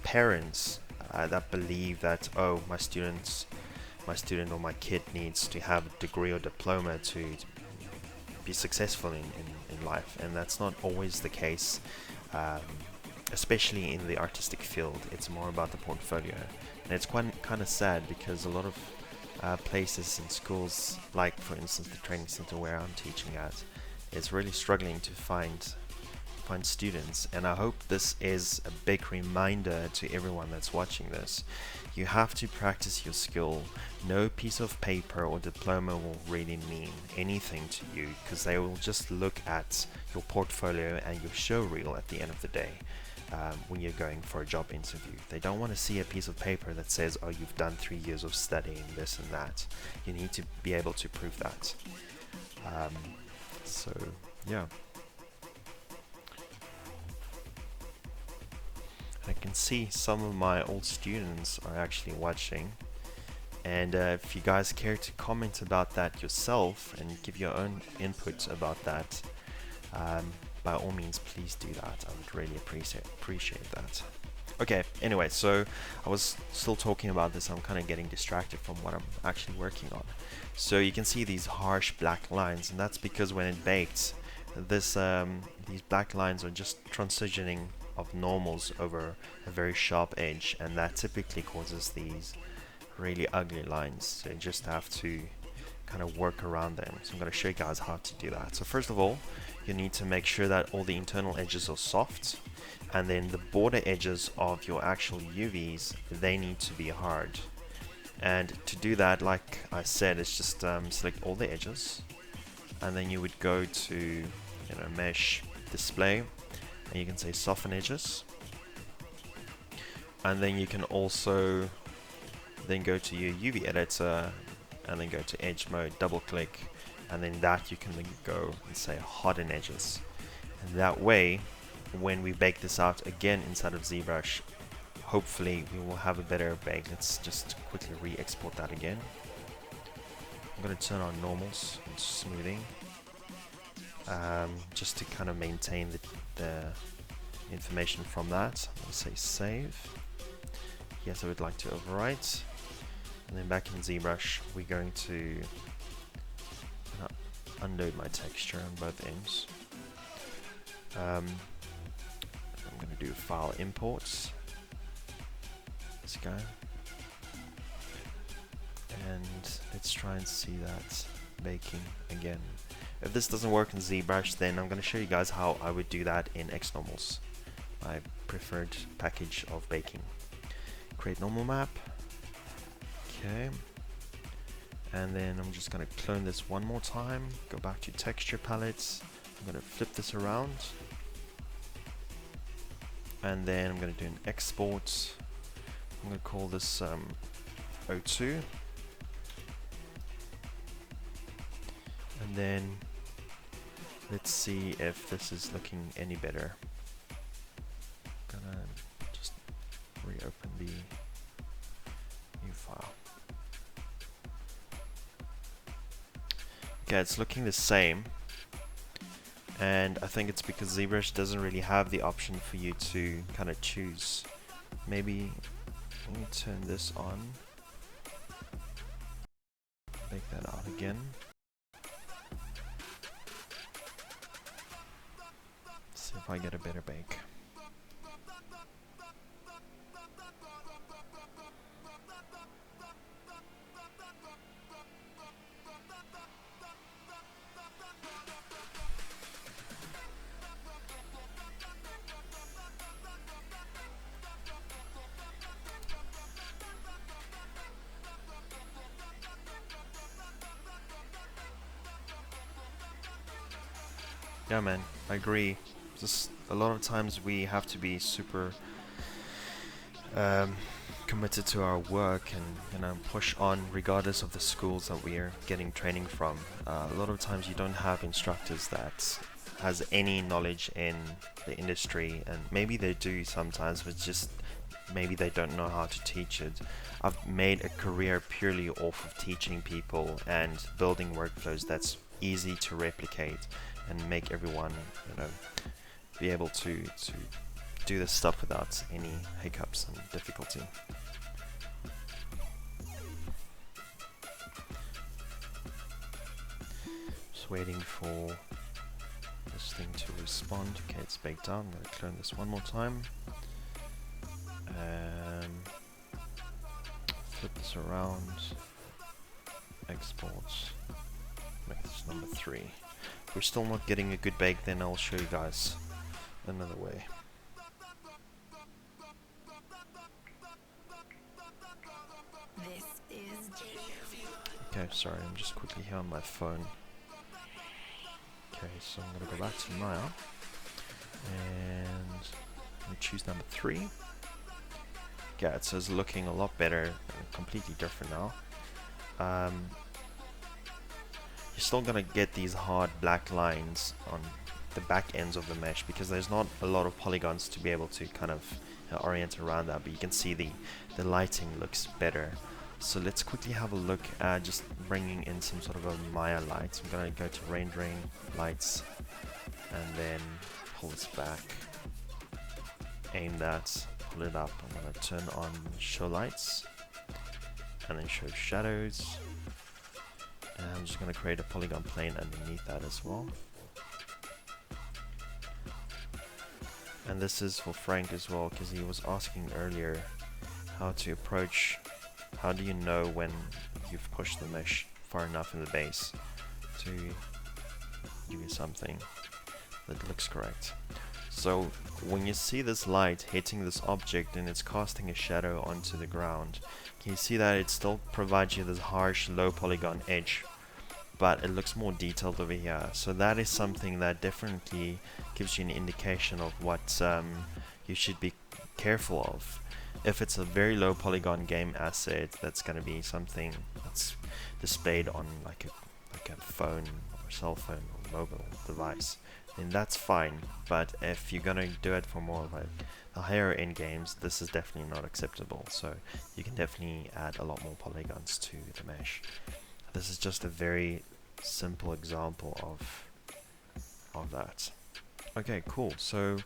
parents that believe that, oh, my student or my kid needs to have a degree or diploma to be successful in life, and that's not always the case, especially in the artistic field. It's more about the portfolio, and it's kind of sad because a lot of places and schools, like for instance the training center where I'm teaching at, is really struggling to find students. And I hope this is a big reminder to everyone that's watching this. You have to practice your skill. No piece of paper or diploma will really mean anything to you, because they will just look at your portfolio and your show reel at the end of the day. When you're going for a job interview, they don't want to see a piece of paper that says, oh, you've done 3 years of studying this and that. You need to be able to prove that. So yeah, I can see some of my old students are actually watching, And if you guys care to comment about that yourself and give your own input about that, by all means, please do that. I would really appreciate that. Okay, anyway, so I was still talking about this. I'm kind of getting distracted from what I'm actually working on. So you can see these harsh black lines, and that's because when it baked, these black lines are just transitioning of normals over a very sharp edge, and that typically causes these really ugly lines. So you just have to kind of work around them. So I'm going to show you guys how to do that. So first of all, you need to make sure that all the internal edges are soft, and then the border edges of your actual UVs, they need to be hard. And to do that, like I said, it's just select all the edges, and then you would go to mesh display, and you can say soften edges, and then you can also then go to your UV editor and then go to edge mode, double click, and then that you can then go and say harden edges, and that way when we bake this out again inside of ZBrush, hopefully we will have a better bake. Let's just quickly re-export that again. I'm going to turn on normals and smoothing, just to kind of maintain the information from that. I'm going to say save. Yes, I would like to overwrite. And then back in ZBrush, we're going to unload my texture on both ends. I'm going to do file imports. This guy. And let's try and see that baking again. If this doesn't work in ZBrush, then I'm going to show you guys how I would do that in XNormals, my preferred package of baking. Create normal map. Okay. And then I'm just going to clone this one more time. Go back to texture palettes. I'm going to flip this around. And then I'm going to do an export. I'm going to call this O2. And then let's see if this is looking any better. I'm gonna just reopen the new file. Okay, it's looking the same, and I think it's because ZBrush doesn't really have the option for you to kind of choose. Maybe let me turn this on, make that out again. See if I get a better bake. Yeah, man, I agree. Just a lot of times we have to be super committed to our work and push on regardless of the schools that we are getting training from. A lot of times you don't have instructors that has any knowledge in the industry, and maybe they do sometimes, but just maybe they don't know how to teach it. I've made a career purely off of teaching people and building workflows that's easy to replicate and make everyone be able to do this stuff without any hiccups and difficulty. Just waiting for this thing to respond. Okay, it's baked down. I'm going to clone this one more time. Flip this around. Export. Make this number 3. If we're still not getting a good bake, then I'll show you guys another way. Okay, sorry, I'm just quickly here on my phone. Okay, so I'm going to go back to Maya and I'm going to choose number 3. Yeah, it says looking a lot better, completely different now. You're still going to get these hard black lines on the back ends of the mesh because there's not a lot of polygons to be able to kind of orient around that, but you can see the lighting looks better So let's quickly have a look at just bringing in some sort of a Maya light. I'm going to go to rendering, lights, and then pull this back, aim that, pull it up. I'm going to turn on show lights, and then show shadows. And I'm just going to create a polygon plane underneath that as well. And this is for Frank as well, because he was asking earlier how to approach, how do you know when you've pushed the mesh far enough in the base to give you something that looks correct. So when you see this light hitting this object and it's casting a shadow onto the ground, can you see that it still provides you this harsh low polygon edge, but it looks more detailed over here? So that is something that definitely gives you an indication of what you should be careful of. If it's a very low polygon game asset, that's going to be something that's displayed on like a phone or cell phone or mobile device, then that's fine. But if you're going to do it for more of the higher end games, this is definitely not acceptable. So you can definitely add a lot more polygons to the mesh. This is just a very simple example of that. Okay, cool. So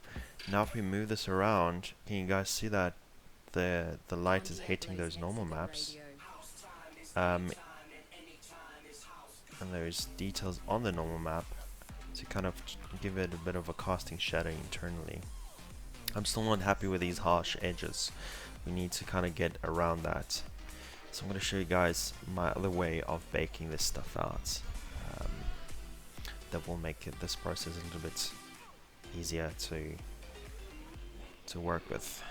now if we move this around, can you guys see that the light is hitting those normal maps, and there's details on the normal map to kind of give it a bit of a casting shadow internally. I'm still not happy with these harsh edges. We need to kind of get around that. So I'm going to show you guys my other way of baking this stuff out, that will make this process a little bit easier to work with.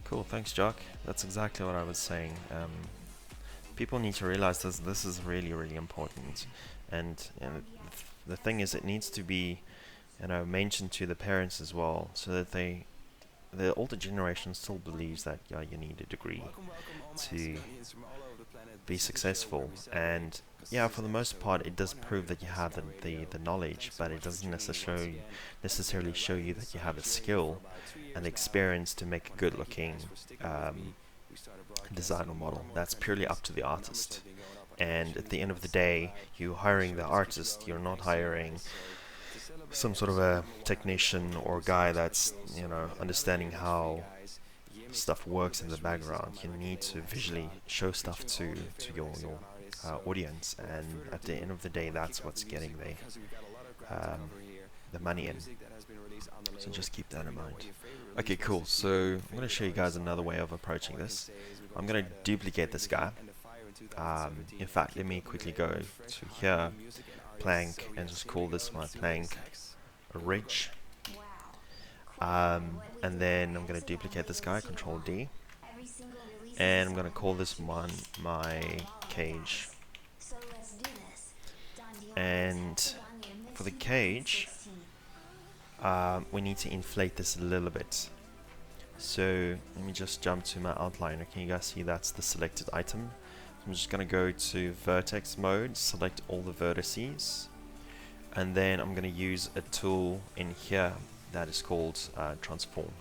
Cool, thanks Jock. That's exactly what I was saying. People need to realize this is really, really important, and the thing is, it needs to be, mentioned to the parents as well, so that the older generation still believes that you need a degree to be successful. And yeah, for the most part, it does prove that you have the knowledge, but it doesn't necessarily show you that you have the skill and the experience to make a good-looking design or model. That's purely up to the artist. And at the end of the day, you're hiring the artist. You're not hiring some sort of a technician or guy that's understanding how stuff works in the background. You need to visually show stuff to your audience, and at the end of the day, that's what's getting the money in. So just keep that in mind. Okay, cool. So I'm going to show you guys another way of approaching this. I'm going to duplicate this guy. In fact, let me quickly go to here, plank, and just call this my plank ridge. And then I'm going to duplicate this guy, Control D, and I'm going to call this one my cage. And for the cage, we need to inflate this a little bit. So let me just jump to my outliner. Can you guys see that's the selected item? I'm just going to go to vertex mode, select all the vertices, and then I'm going to use a tool in here that is called transform,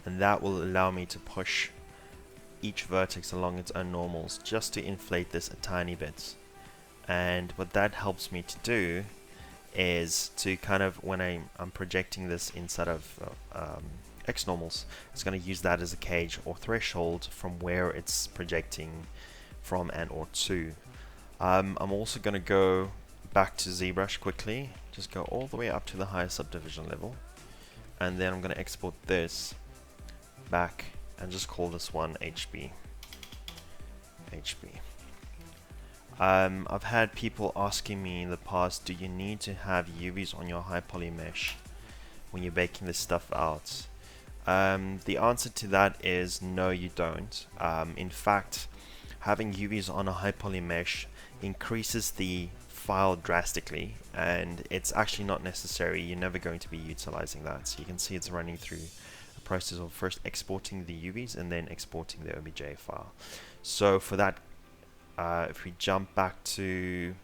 and that will allow me to push each vertex along its own normals just to inflate this a tiny bit. And what that helps me to do is to kind of, when I'm projecting this inside of X normals, it's going to use that as a cage or threshold from where it's projecting from and or to. I'm also going to go back to ZBrush quickly, just go all the way up to the highest subdivision level, and then I'm going to export this back and just call this one HB. I've had people asking me in the past, do you need to have UVs on your high poly mesh when you're baking this stuff out? The answer to that is no, you don't. In fact, having UVs on a high poly mesh increases the file drastically, and it's actually not necessary. You're never going to be utilizing that. So you can see it's running through a process of first exporting the UVs and then exporting the OBJ file. So for that, if we jump back to,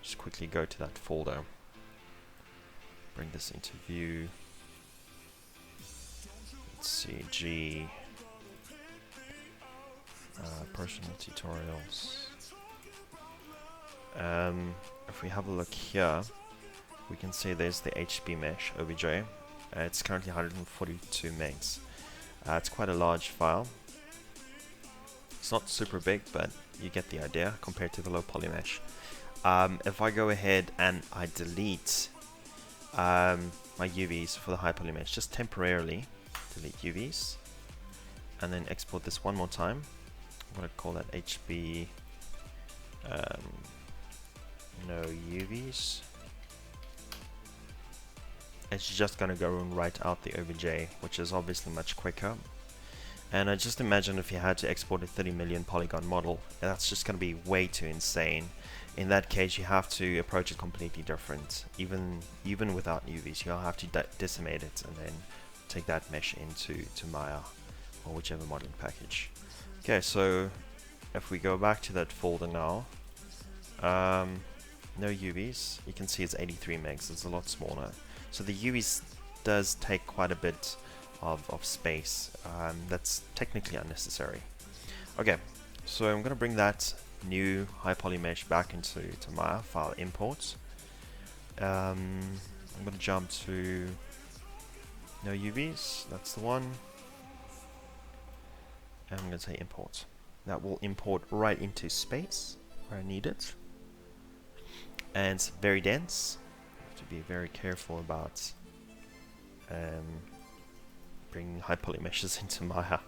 just quickly go to that folder. bring this into view. Let's see, G, personal tutorials. If we have a look here, we can see there's the HB mesh OBJ. It's currently 142 megs. It's quite a large file. It's not super big, but you get the idea compared to the low poly mesh. If I go ahead and I delete my UVs for the high poly mesh, just temporarily delete UVs, and then export this one more time. I'm going to call that HB no UVs. It's just going to go and write out the OBJ, which is obviously much quicker. And I just imagine if you had to export a 30 million polygon model, that's just going to be way too insane. In that case, you have to approach it completely different. Even without UVs, you'll have to decimate it and then take that mesh into Maya or whichever modeling package. Okay, so if we go back to that folder now, no UVs. You can see it's 83 megs. It's a lot smaller. So the UVs does take quite a bit of space. That's technically unnecessary. Okay, so I'm going to bring that new high poly mesh back into Maya, file import. I'm going to jump to no UVs, that's the one. And I'm going to say import. That will import right into space where I need it. And it's very dense. You have to be very careful about bringing high poly meshes into Maya.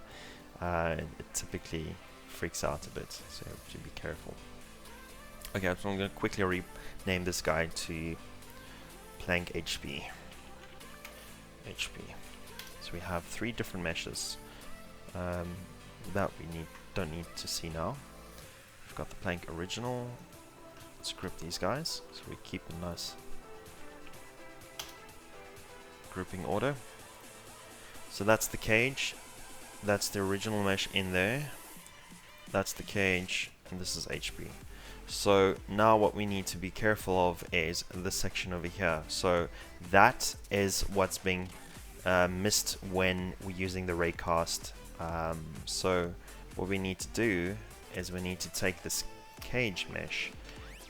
It typically freaks out a bit, so you have to be careful. Okay, so I'm going to quickly rename this guy to Plank HB. So we have 3 different meshes that we don't need to see now. We've got the Plank original. Let's group these guys so we keep a nice grouping order. So that's the cage, that's the original mesh in there, that's the cage, and this is HB. So now what we need to be careful of is this section over here. So that is what's being missed when we're using the raycast. So what we need to do is we need to take this cage mesh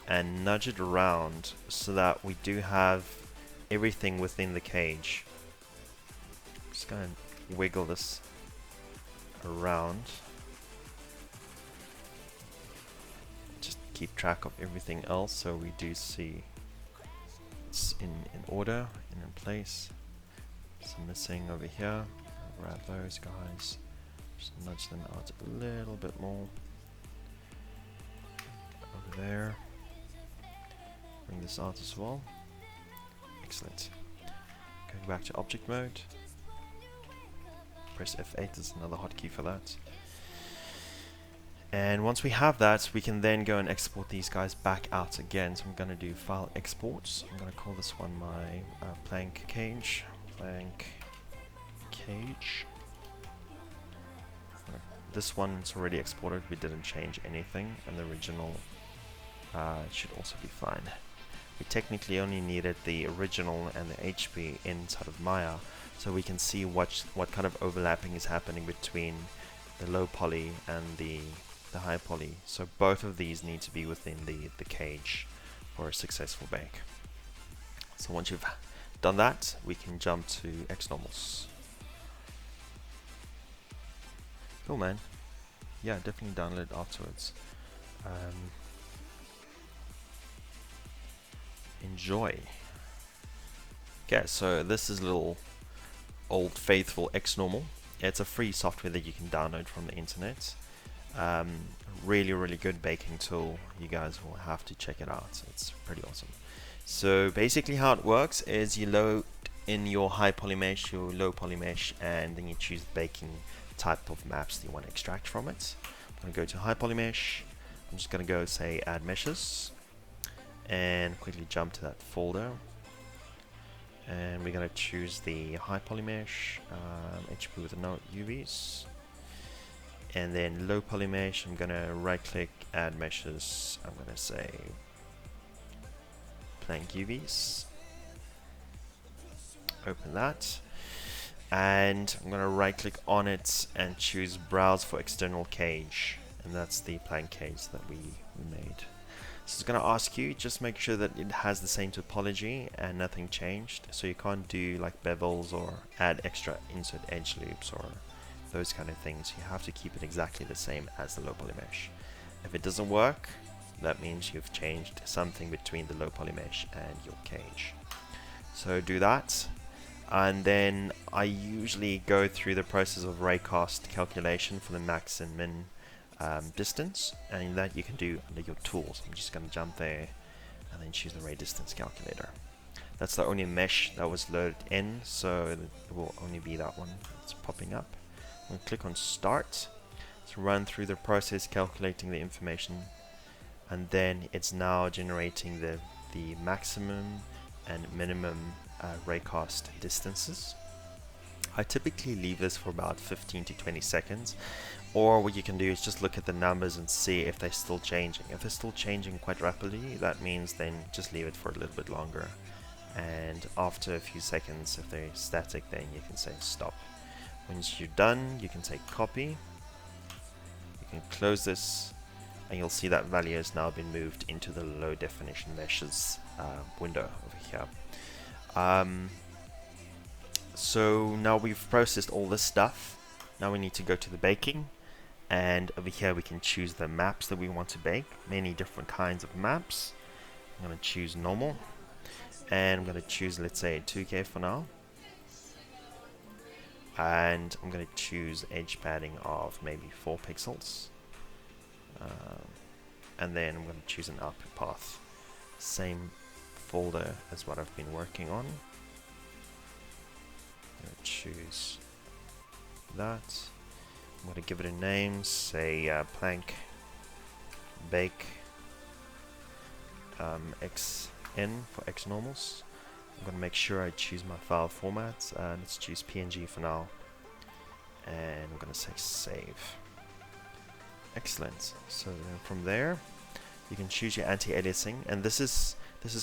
and nudge it around so that we do have everything within the cage. Just gonna wiggle this around. Just keep track of everything else so we do see it's in order and in place. Some missing over here. Grab those guys. Just nudge them out a little bit more. Over there. Bring this out as well. Excellent. Going back to object mode. Press F8, there's another hotkey for that. And once we have that, we can then go and export these guys back out again. So I'm going to do file exports. I'm going to call this one my plank cage. Plank cage. This one's already exported. We didn't change anything, and the original should also be fine. We technically only needed the original and the HB inside of Maya, so we can see what kind of overlapping is happening between the low poly and the high poly. So both of these need to be within the cage for a successful bake. So once you've done that, we can jump to XNormals. Cool, man. Yeah, definitely download it afterwards. Enjoy. Okay, so this is a little old faithful XNormal. It's a free software that you can download from the internet. Really good baking tool. You guys will have to check it out. It's pretty awesome. So basically how it works is you load in your high poly mesh, your low poly mesh, and then you choose the baking type of maps that you want to extract from it. I'm going to go to high poly mesh. I'm just going to go say add meshes and quickly jump to that folder, and we're going to choose the high poly mesh, HP with no UVs, and then low poly mesh. I'm going to right click, add meshes. I'm going to say plank UVs, open that, and I'm going to right click on it and choose browse for external cage, and that's the blank cage that we made. So it's going to ask you, just make sure that it has the same topology and nothing changed. So you can't do like bevels or add extra insert edge loops or those kind of things. You have to keep it exactly the same as the low poly mesh. If it doesn't work, that means you've changed something between the low poly mesh and your cage. So do that, and then I usually go through the process of raycast calculation for the max and min distance, and that you can do under your tools. I'm just going to jump there and then choose the ray distance calculator. That's the only mesh that was loaded in, so it will only be that one that's popping up. I'm going to click on start to run through the process calculating the information, and then it's now generating the maximum and minimum raycast distances. I typically leave this for about 15 to 20 seconds, or what you can do is just look at the numbers and see if they're still changing. If they're still changing quite rapidly, that means then just leave it for a little bit longer, and after a few seconds, if they're static, then you can say stop. Once you're done, you can say copy, you can close this, and you'll see that value has now been moved into the low definition meshes window over here. So now we've processed all this stuff. Now we need to go to the baking, and over here we can choose the maps that we want to bake. Many different kinds of maps. I'm going to choose normal, and I'm going to choose, let's say, 2K for now, and I'm going to choose edge padding of maybe 4 pixels, and then I'm going to choose an output path, same folder as what I've been working on. I'm going to choose that. I'm going to give it a name, say plank bake xn for x normals. I'm going to make sure I choose my file format. Let's choose PNG for now, and I'm going to say save. Excellent. So then from there you can choose your anti-aliasing, and this is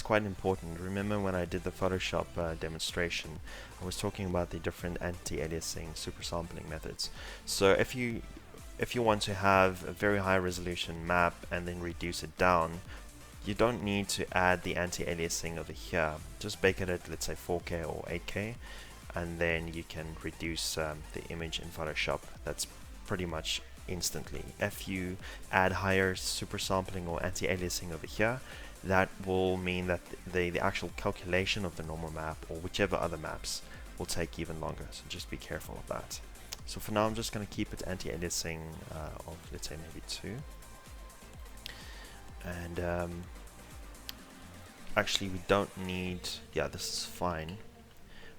quite important. Remember when I did the Photoshop demonstration, I was talking about the different anti-aliasing super sampling methods. So if you want to have a very high resolution map and then reduce it down, you don't need to add the anti-aliasing over here. Just bake it at, let's say, 4K or 8K, and then you can reduce the image in Photoshop. That's pretty much instantly. If you add higher super sampling or anti-aliasing over here, that will mean that the actual calculation of the normal map or whichever other maps will take even longer, so just be careful of that. So for now I'm just going to keep it anti-aliasing of, let's say, maybe 2, and actually we don't need, yeah, this is fine.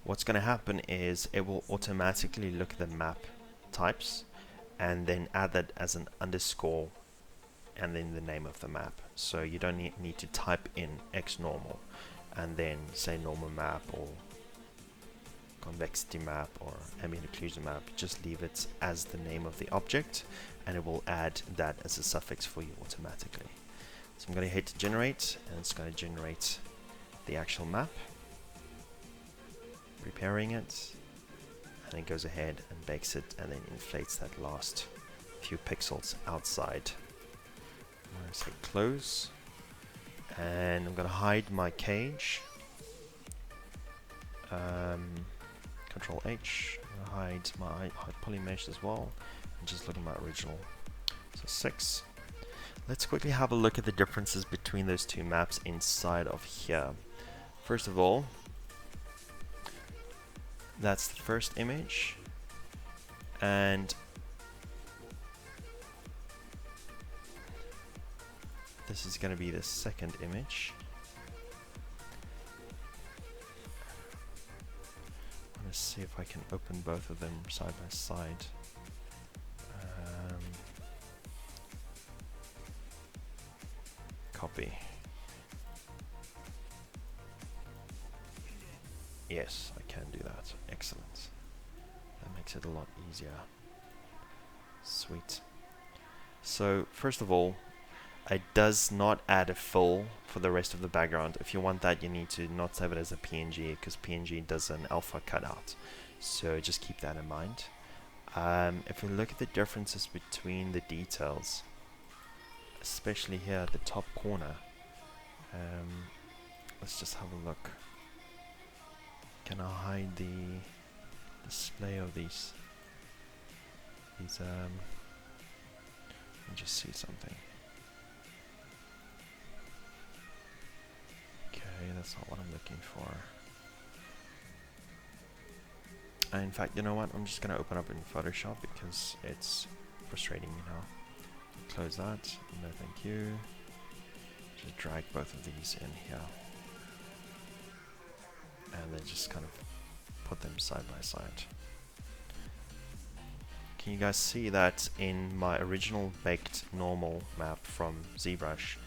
What's going to happen is it will automatically look at the map types and then add that as an underscore and then the name of the map. So you don't need to type in X normal and then say normal map or convexity map or ambient occlusion map. Just leave it as the name of the object, and it will add that as a suffix for you automatically. So I'm going to hit generate, and it's going to generate the actual map, preparing it, and it goes ahead and bakes it and then inflates that last few pixels outside. I'm going to say close, and I'm going to hide my cage. Control H, I'm going to hide my poly mesh as well, and just look at my original. So 6. Let's quickly have a look at the differences between those two maps inside of here. First of all, that's the first image, and this is going to be the second image. I'm going to see if I can open both of them side by side. Copy. Yes, I can do that. Excellent. That makes it a lot easier. Sweet. So first of all, it does not add a fill for the rest of the background. If you want that, you need to not save it as a PNG, because PNG does an alpha cutout. So just keep that in mind. If we look at the differences between the details, especially here at the top corner, let's just have a look. Can I hide the display of these? Let me just see something. Okay, that's not what I'm looking for. In fact, you know what? I'm just gonna open up in Photoshop because it's frustrating, you know. Close that. No, thank you. Just drag both of these in here, and then just kind of put them side by side. Can you guys see that in my original baked normal map from ZBrush,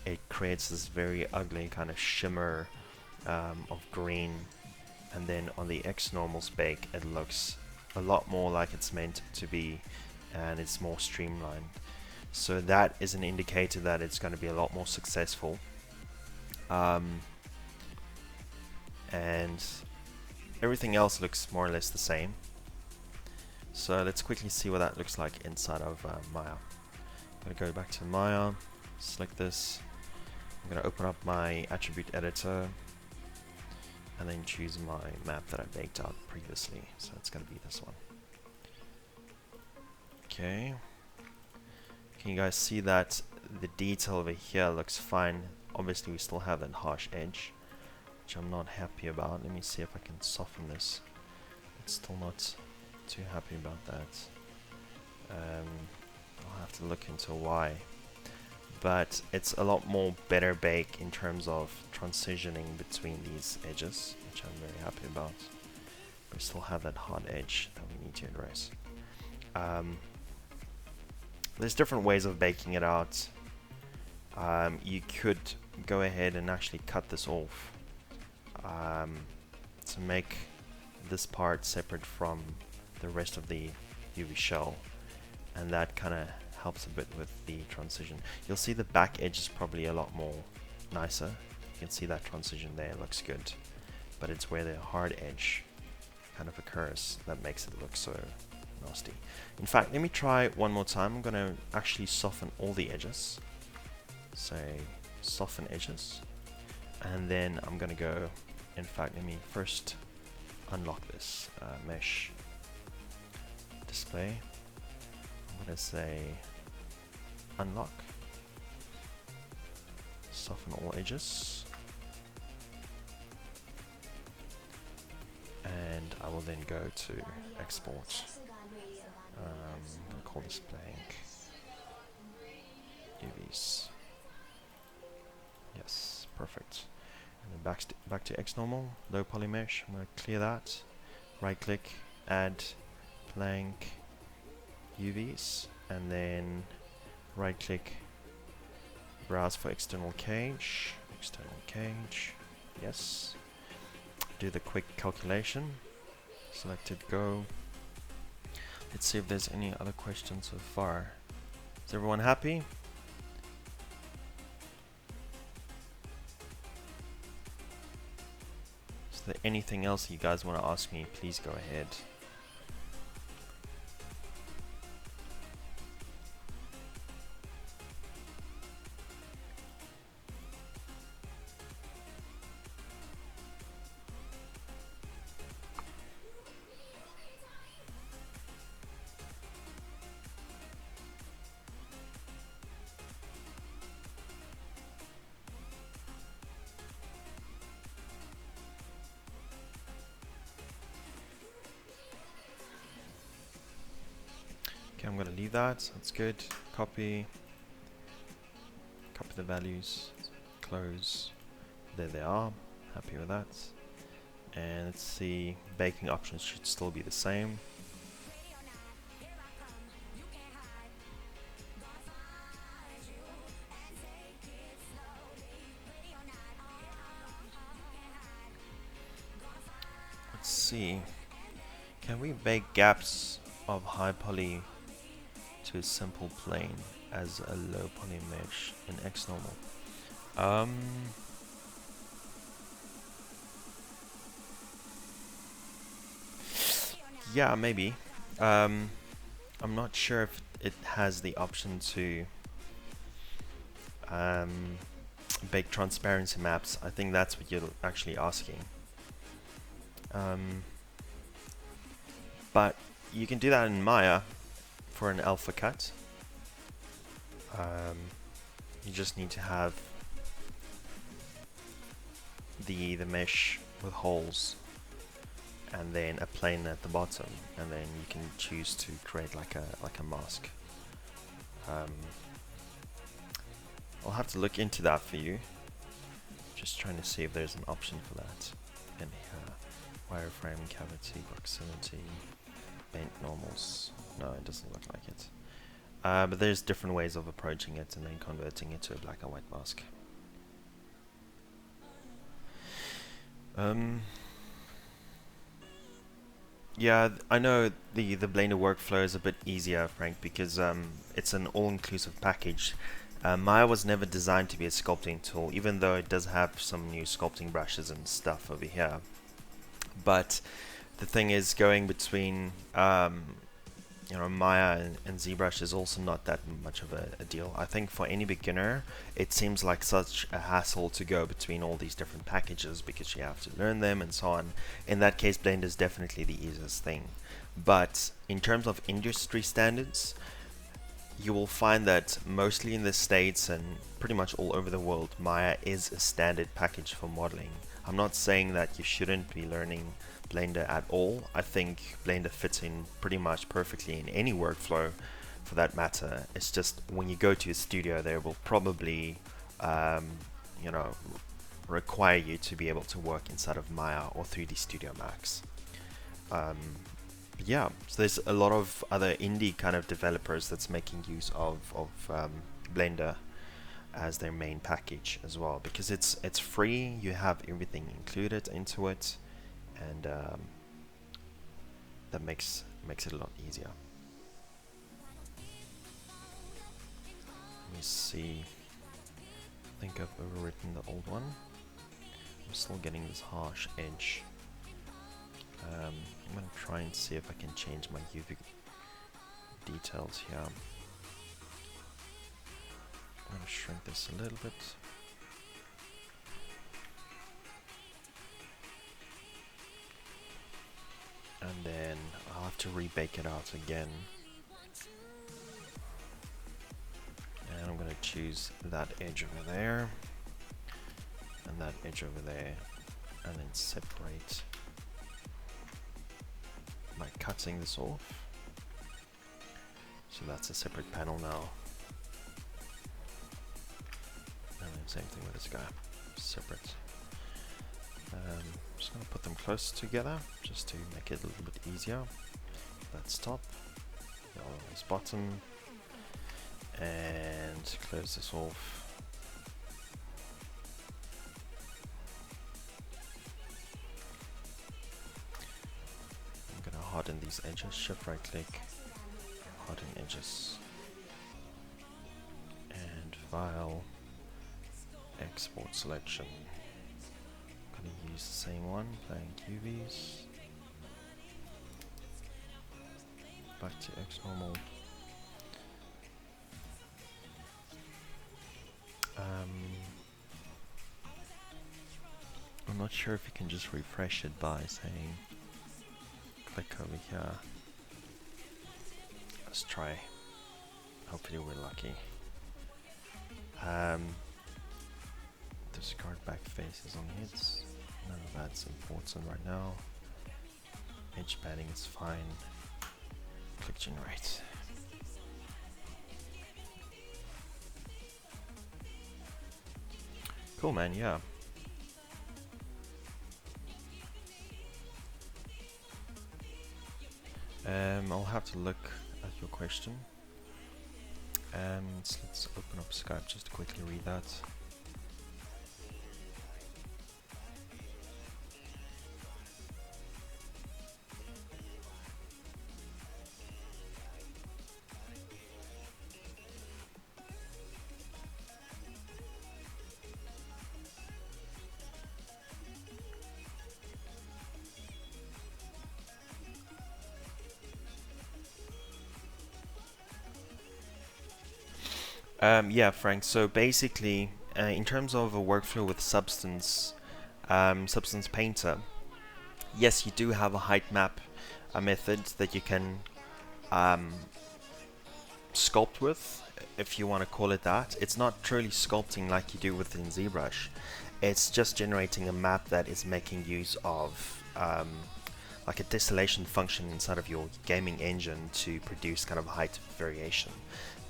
it creates this very ugly kind of shimmer of green, and then on the X normals bake it looks a lot more like it's meant to be, and it's more streamlined. So that is an indicator that it's going to be a lot more successful. And everything else looks more or less the same. So let's quickly see what that looks like inside of Maya. I'm going to go back to Maya, select this. I'm going to open up my attribute editor, and then choose my map that I baked out previously. So it's going to be this one. Okay. Can you guys see that the detail over here looks fine? Obviously we still have that harsh edge, which I'm not happy about. Let me see if I can soften this. It's still not too happy about that. I'll have to look into why. But it's a lot more better bake in terms of transitioning between these edges, which I'm very happy about. We still have that hard edge that we need to erase. There's different ways of baking it out. You could go ahead and actually cut this off to make this part separate from the rest of the UV shell, and that kind of helps a bit with the transition. You'll see the back edge is probably a lot more nicer. You can see that transition there, looks good, but it's where the hard edge kind of occurs that makes it look so nasty. In fact, let me try one more time. I'm going to actually soften all the edges. Say soften edges, and then I'm going to go, in fact, let me first unlock this mesh display. I'm going to say unlock, soften all edges, and I will then go to export. I'll call this blank UVs. Yes, perfect. And then back to X normal, low poly mesh. I'm going to clear that. Right click, add blank UVs, and then right click, browse for external cage. Yes. Do the quick calculation. Selected, go. Let's see if there's any other questions so far. Is everyone happy? Is there anything else you guys want to ask me? Please go ahead. Okay, I'm going to leave that. That's good. Copy the values. Close. There they are. Happy with that. And let's see. Baking options should still be the same. Let's see. Can we bake gaps of high poly to a simple plane as a low poly mesh in X normal? Um, yeah, maybe. I'm not sure if it has the option to um, bake transparency maps. I think that's what you're actually asking. But you can do that in Maya for an alpha cut. You just need to have the mesh with holes and then a plane at the bottom, and then you can choose to create like a mask. I'll have to look into that for you. Just trying to see if there's an option for that in here. Wireframe, cavity, proximity, bent normals. No, it doesn't look like it. But there's different ways of approaching it and then converting it to a black and white mask. Yeah, I know the Blender workflow is a bit easier, Frank, because it's an all-inclusive package. Maya was never designed to be a sculpting tool, even though it does have some new sculpting brushes and stuff over here. But the thing is, going between Maya and ZBrush is also not that much of a deal. I think for any beginner, it seems like such a hassle to go between all these different packages because you have to learn them and so on. In that case, Blender is definitely the easiest thing. But in terms of industry standards, you will find that mostly in the States and pretty much all over the world, Maya is a standard package for modeling. I'm not saying that you shouldn't be learning Blender at all. I think Blender fits in pretty much perfectly in any workflow for that matter. It's just when you go to a studio, they will probably require you to be able to work inside of Maya or 3D Studio Max. Yeah, so there's a lot of other indie kind of developers that's making use of Blender as their main package as well, because it's free. You have everything included into it, and that makes it a lot easier. Let me see. I think I've overwritten the old one. I'm still getting this harsh edge. I'm going to try and see if I can change my UV details here. I'm going to shrink this a little bit. And then I'll have to rebake it out again. And I'm going to choose that edge over there. And that edge over there. And then separate by cutting this off. So that's a separate panel now. And then same thing with this guy, separate. I'm just going to put them close together just to make it a little bit easier. That's top, the other one's bottom, and close this off. Harden these edges, shift right click, harden edges, and file, export selection. I'm going to use the same one, blank UVs, back to X normal. I'm not sure if you can just refresh it by saying click over here. Let's try. Hopefully we're lucky. Discard back faces on hits. None of that's important right now. Edge padding is fine. Click generate. Cool, man. Yeah. I'll have to look at your question. Let's open up Skype just to quickly read that. Yeah, Frank. So basically, in terms of a workflow with Substance Painter, yes, you do have a height map, a method that you can um, sculpt with, if you want to call it that. It's not truly sculpting like you do within ZBrush. It's just generating a map that is making use of like a distillation function inside of your gaming engine to produce kind of height variation.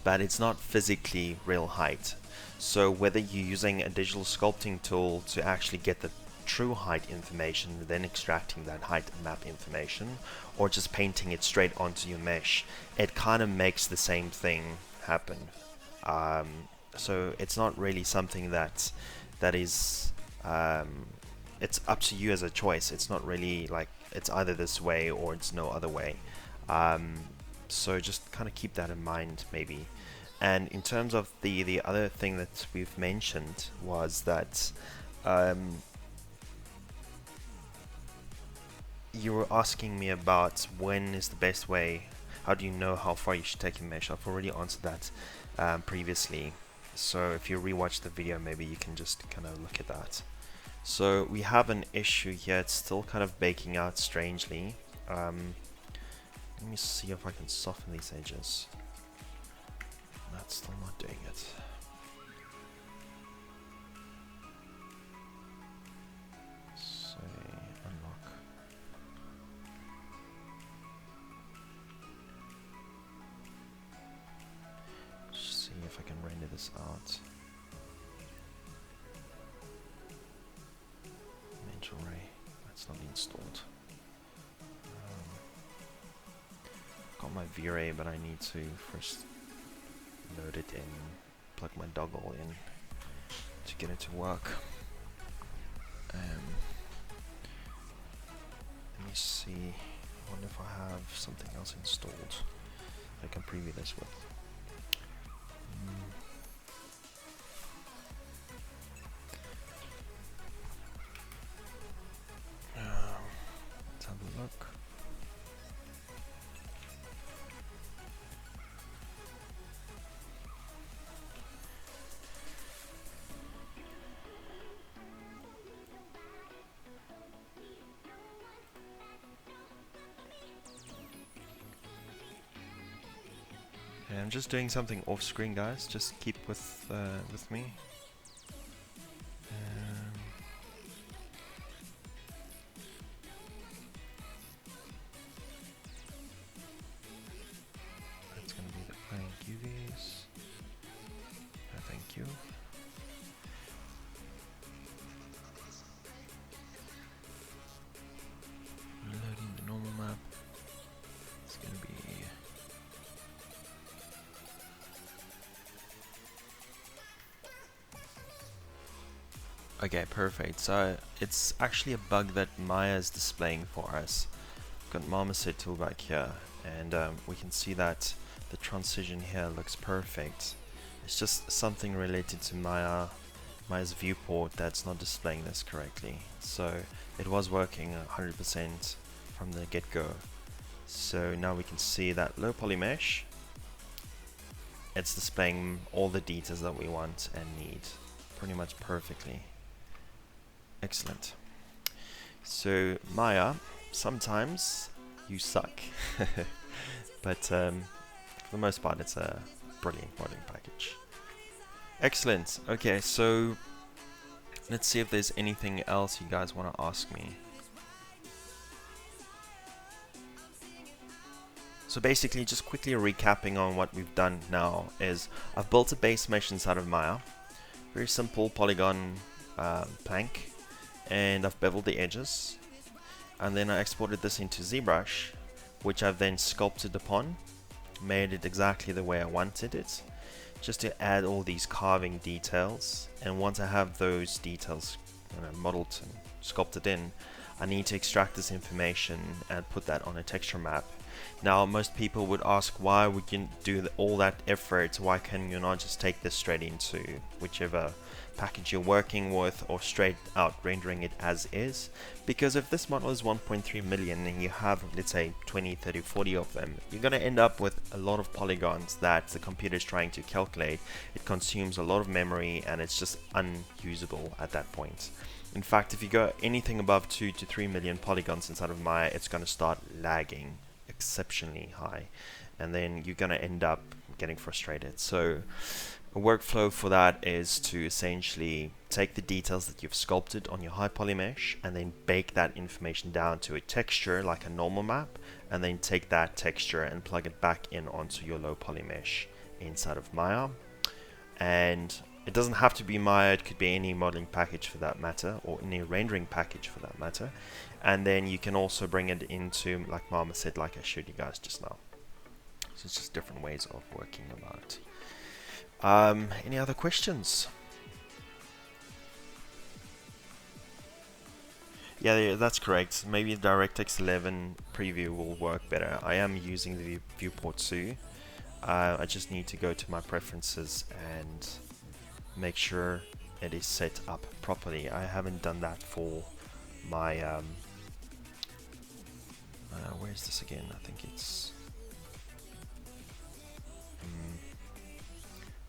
But it's not physically real height. So whether you're using a digital sculpting tool to actually get the true height information, then extracting that height map information, or just painting it straight onto your mesh, it kind of makes the same thing happen. So it's not really something that is it's up to you as a choice. It's not really like it's either this way or it's no other way. So just kind of keep that in mind, maybe. And in terms of the other thing that we've mentioned was that you were asking me about when is the best way. How do you know how far you should take your mesh? I've already answered that previously. So if you rewatch the video, maybe you can just kind of look at that. So we have an issue here. It's still kind of baking out strangely. Let me see if I can soften these edges. That's still not doing it. Say unlock. See if I can render this out. Mental Ray, that's not installed. Got my V-Ray, but I need to first load it in, plug my dongle in to get it to work. Let me see, I wonder if I have something else installed I can preview this with. Let's have a look. And I'm just doing something off screen, guys. Just keep with me. That's gonna be the blank UVs. Thank you. Loading the normal map. It's gonna be. Okay, perfect. So it's actually a bug that Maya is displaying for us. We've got Marmoset tool back here, and we can see that the transition here looks perfect. It's just something related to Maya's viewport that's not displaying this correctly. So it was working 100% from the get-go. So now we can see that low poly mesh. It's displaying all the details that we want and need pretty much perfectly. Excellent. So Maya, sometimes you suck, but for the most part it's a brilliant modeling package. Excellent. Okay, so let's see if there's anything else you guys want to ask me. So basically, just quickly recapping on what we've done now is I've built a base mesh inside of Maya, very simple polygon plank, and I've beveled the edges, and then I exported this into ZBrush, which I've then sculpted upon, made it exactly the way I wanted it, just to add all these carving details. And once I have those details modeled and sculpted in, I need to extract this information and put that on a texture map Now, most people would ask, why would you do all that effort? Why can you not just take this straight into whichever package you're working with, or straight out rendering it as is? Because if this model is 1.3 million and you have, let's say, 20, 30, 40 of them, you're going to end up with a lot of polygons that the computer is trying to calculate. It consumes a lot of memory and it's just unusable at that point. In fact, if you go anything above 2 to 3 million polygons inside of Maya, it's going to start lagging exceptionally high, and then you're going to end up getting frustrated. So a workflow for that is to essentially take the details that you've sculpted on your high poly mesh and then bake that information down to a texture like a normal map, and then take that texture and plug it back in onto your low poly mesh inside of Maya. And it doesn't have to be Maya, it could be any modeling package for that matter, or any rendering package for that matter. And then you can also bring it into, like Mama said, like I showed you guys just now. So it's just different ways of working about it. Any other questions? Yeah, that's correct. Maybe the DirectX 11 preview will work better. I am using the viewport too. I just need to go to my preferences and make sure it is set up properly. I haven't done that for my where's this again? I think it's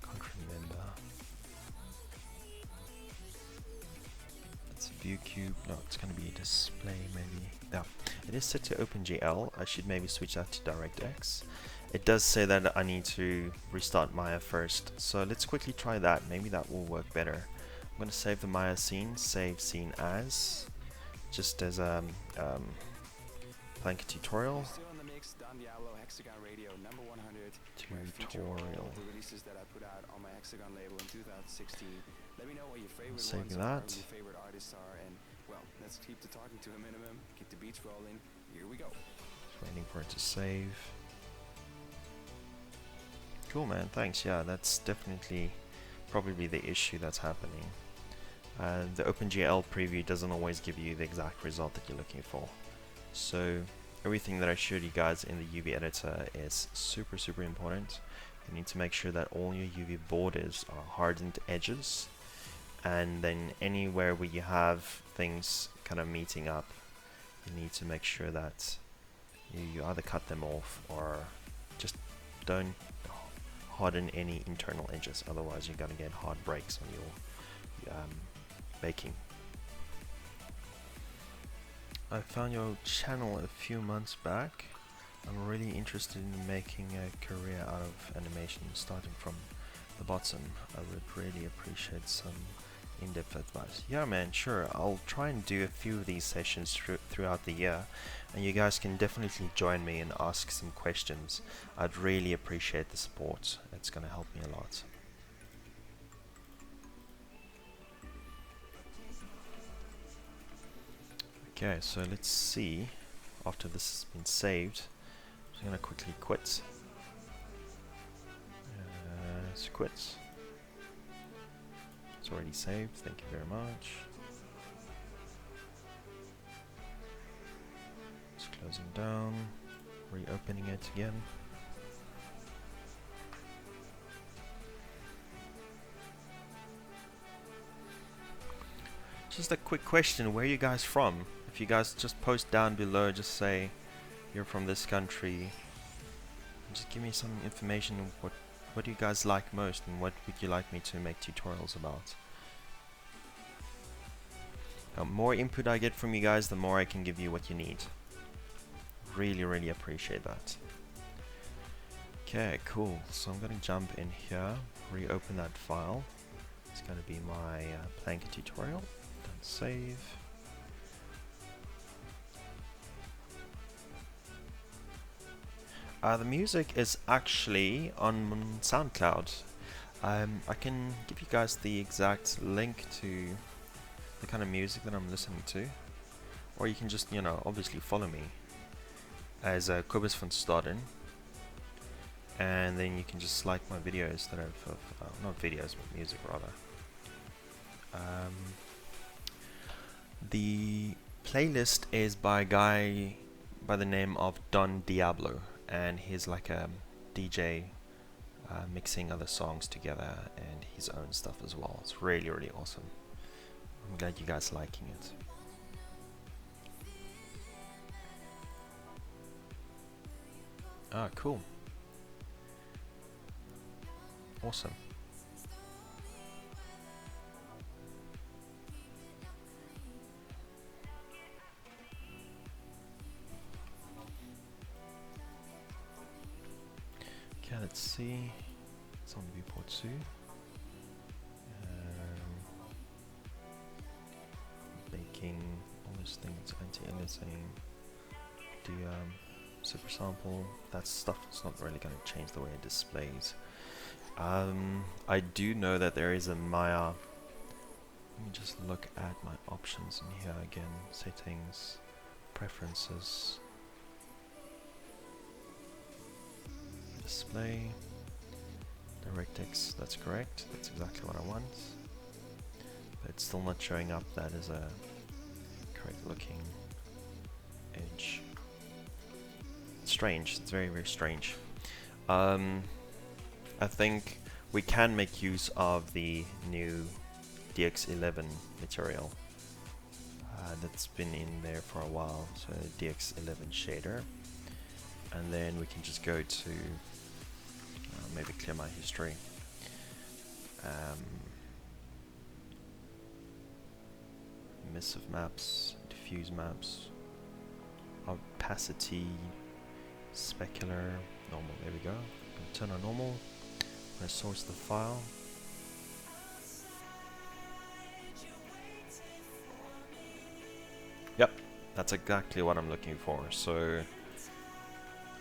can't remember. It's view cube. No, it's going to be a display maybe. Yeah, it is set to OpenGL. I should maybe switch that to DirectX. It does say that I need to restart Maya first, so let's quickly try that. Maybe that will work better. I'm going to save the Maya scene, save scene as, just as a blanket tutorial. Save that. Let's keep the talking to a minimum, keep the beats rolling. Here we go. Just waiting for it to save. Cool, man, thanks. Yeah, that's definitely probably the issue that's happening. The OpenGL preview doesn't always give you the exact result that you're looking for. So everything that I showed you guys in the UV editor is super important. You need to make sure that all your UV borders are hardened edges, and then anywhere where you have things kind of meeting up, you need to make sure that you either cut them off or just don't harden any internal edges, otherwise you're going to get hard breaks on your baking. I found your channel a few months back. I'm really interested in making a career out of animation, starting from the bottom. I would really appreciate some in-depth advice. Yeah, man, sure. I'll try and do a few of these sessions throughout the year, and you guys can definitely join me and ask some questions. I'd really appreciate the support. It's going to help me a lot. Okay, so let's see. After this has been saved, I'm just going to quickly quit. Let's quit. It's already saved, thank you very much. It's closing down, reopening it again. Just a quick question, where are you guys from? If you guys just post down below, just say you're from this country. Just give me some information of what do you guys like most, and what would you like me to make tutorials about? The more input I get from you guys, the more I can give you what you need. Really appreciate that. Okay, cool. So I'm going to jump in here, reopen that file. It's going to be my Planker tutorial. Done, save. The music is actually on SoundCloud. I can give you guys the exact link to the kind of music that I'm listening to, or you can just, you know, obviously follow me as Kobus van Staden, and then you can just like my videos that I've not videos but music rather. The playlist is by a guy by the name of Don Diablo, and he's like a DJ mixing other songs together and his own stuff as well. It's really, really awesome. I'm glad you guys liking it. Ah, cool. Awesome. Okay, let's see. It's on viewport 2. Baking, all those things, anti-aliasing, the super sample, that stuff is not really going to change the way it displays. I do know that there is a Maya. Let me just look at my options in here again. Settings, preferences, display, DirectX, that's correct, that's exactly what I want. But it's still not showing up that as a correct looking edge. It's strange, it's very, very strange. I think we can make use of the new DX11 material that's been in there for a while, so DX11 shader, and then we can just go to maybe clear my history. Emissive maps, diffuse maps, opacity, specular, normal, there we go. Turn on normal. I'm going to source the file. Yep, that's exactly what I'm looking for. So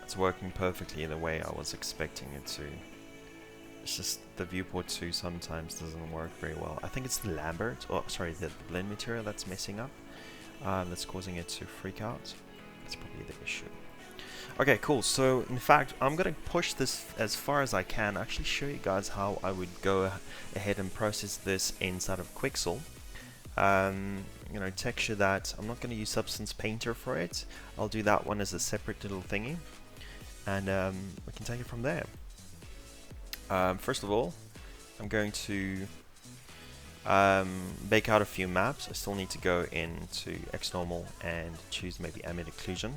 it's working perfectly the way I was expecting it to. It's just the viewport 2 sometimes doesn't work very well. I think it's the Lambert, or sorry, the blend material that's messing up. That's causing it to freak out. That's probably the issue. Okay, cool. So in fact, I'm gonna push this as far as I can. Actually, show you guys how I would go ahead and process this inside of Quixel. You know, texture that. I'm not gonna use Substance Painter for it. I'll do that one as a separate little thingy, and we can take it from there. First of all, I'm going to bake out a few maps. I still need to go into XNormal and choose maybe ambient occlusion.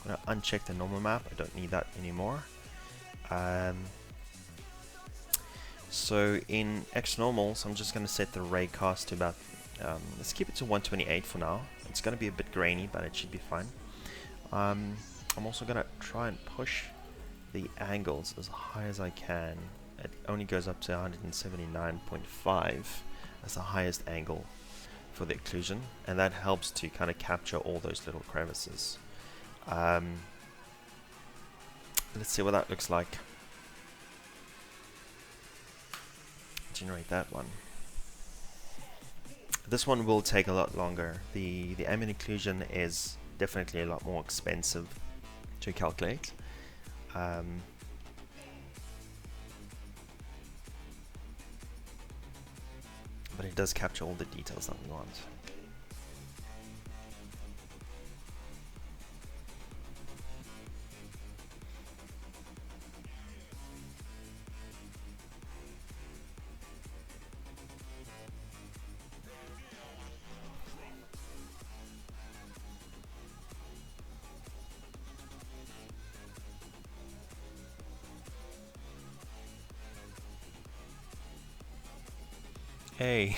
I'm going to uncheck the normal map. I don't need that anymore. So in XNormal, so I'm just going to set the ray cast to about, let's keep it to 128 for now. It's going to be a bit grainy, but it should be fine. I'm also going to try and push the angles as high as I can. It only goes up to 179.5 as the highest angle for the occlusion, and that helps to kind of capture all those little crevices. Let's see what that looks like. Generate that one. This one will take a lot longer. The ambient occlusion is definitely a lot more expensive to calculate. But it does capture all the details that we want. Hey,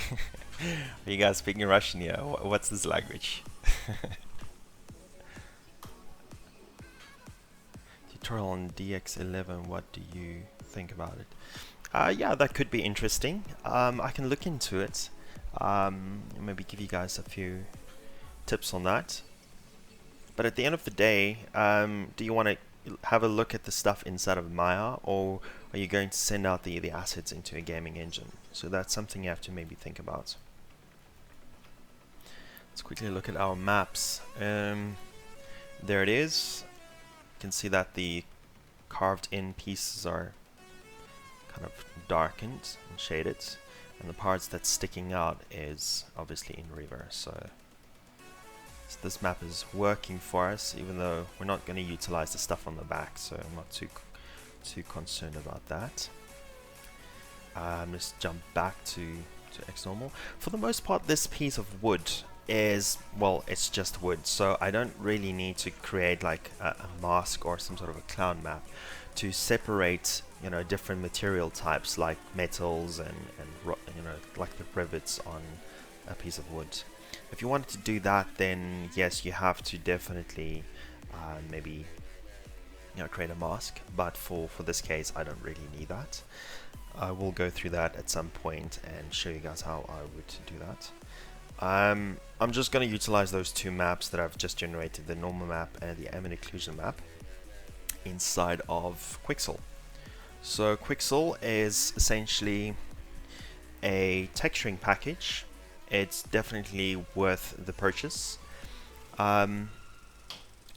are you guys speaking Russian here? What's this language? Tutorial on DX11, what do you think about it? Yeah, that could be interesting. I can look into it. Maybe give you guys a few tips on that. But at the end of the day, do you want to have a look at the stuff inside of Maya, or are you going to send out the assets into a gaming engine? So that's something you have to maybe think about. Let's quickly look at our maps. There it is. You can see that the carved in pieces are kind of darkened and shaded, and the parts that's sticking out is obviously in reverse. So So this map is working for us, even though we're not going to utilize the stuff on the back, so I'm not too concerned about that. Let's jump back to X normal. For the most part, this piece of wood is, well, it's just wood, so I don't really need to create like a mask or some sort of a clown map to separate, you know, different material types like metals and you know, like the rivets on a piece of wood. If you wanted to do that, then yes, you have to definitely maybe, you know, create a mask, but for this case I don't really need that. I will go through that at some point and show you guys how I would do that. I'm just going to utilize those two maps that I've just generated, the normal map and the ambient occlusion map, inside of Quixel. So Quixel is essentially a texturing package. It's definitely worth the purchase.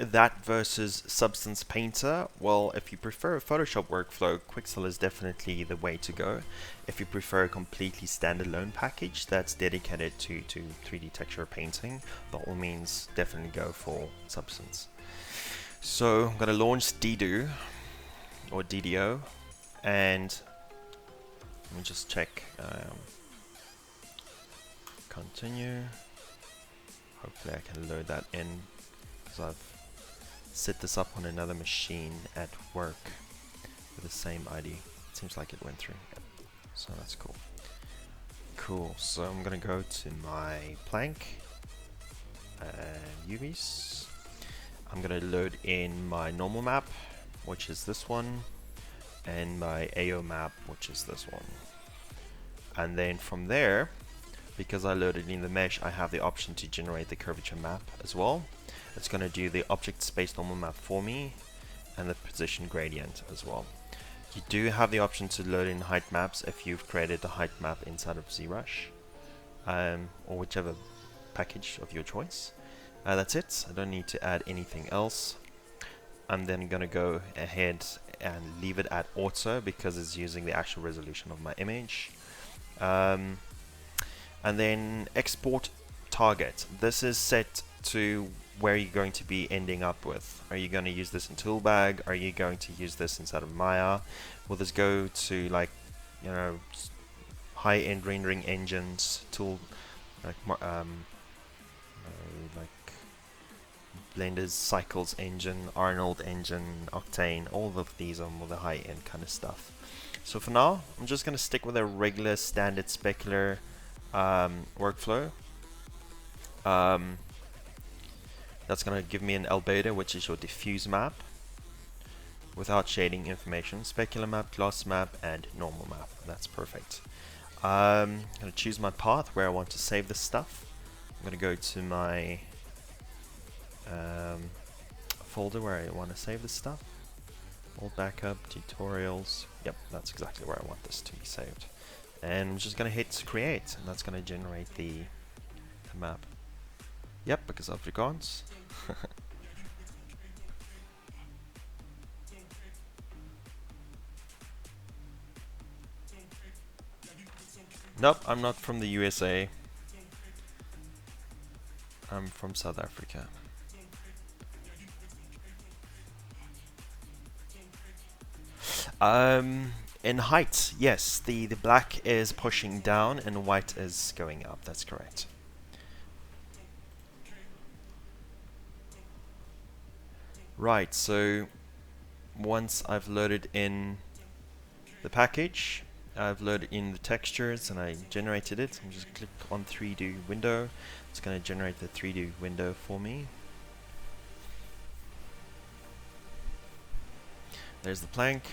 That versus Substance Painter, well, if you prefer a Photoshop workflow, Quixel is definitely the way to go. If you prefer a completely standalone package that's dedicated to 3D texture painting, by all means, definitely go for Substance. So I'm going to launch DDO, or DDO, and let me just check, continue. Hopefully I can load that in, because I've set this up on another machine at work with the same ID. It seems like it went through, so that's cool. Cool, so I'm gonna go to my plank and UVs. I'm gonna load in my normal map, which is this one, and my AO map, which is this one. And then from there, because I loaded in the mesh, I have the option to generate the curvature map as well. It's going to do the object space normal map for me and the position gradient as well. You do have the option to load in height maps if you've created a height map inside of ZBrush, or whichever package of your choice. That's it. I don't need to add anything else. I'm then going to go ahead and leave it at auto because it's using the actual resolution of my image. And then export target. This is set to where you're going to be ending up with. Are you going to use this in Toolbag? Are you going to use this inside of Maya? Will this go to, like, you know, high-end rendering engines, like Blender's Cycles engine, Arnold engine, Octane? All of these are more the high-end kind of stuff. So for now, I'm just going to stick with a regular standard specular workflow. That's going to give me an albedo, which is your diffuse map without shading information, specular map, gloss map, and normal map. That's perfect. I'm going to choose my path where I want to save this stuff. I'm going to go to my folder where I want to save this stuff. All backup, tutorials. Yep, that's exactly where I want this to be saved. And I'm just going to hit create, and that's going to generate the map. Yep, because Afrikaans. Nope, I'm not from the USA. I'm from South Africa. In height, yes, the black is pushing down and white is going up. That's correct. Right, so once I've loaded in the package, I've loaded in the textures and I generated it. I'm just click on 3D window. It's going to generate the 3D window for me. There's the plank,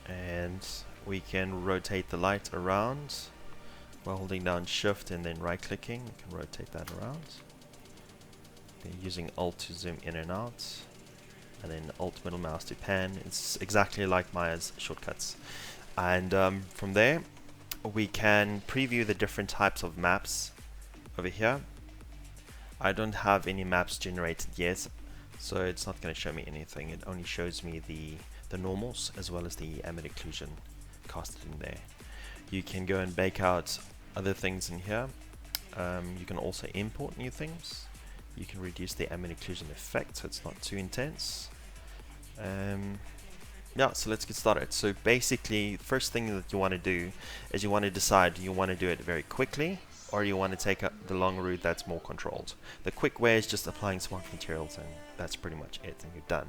and we can rotate the light around while holding down shift and then right clicking. You can rotate that around. Then using alt to zoom in and out, and then alt middle mouse to pan. It's exactly like Maya's shortcuts. And from there we can preview the different types of maps over here. I don't have any maps generated yet, so it's not going to show me anything. It only shows me the normals as well as the ambient occlusion casted in there. You can go and bake out other things in here. You can also import new things. You can reduce the ambient occlusion effect so it's not too intense. Yeah, so let's get started. So basically, the first thing that you want to do is you want to decide, do you want to do it very quickly or you want to take the long route that's more controlled. The quick way is just applying smart materials, and that's pretty much it, and you're done.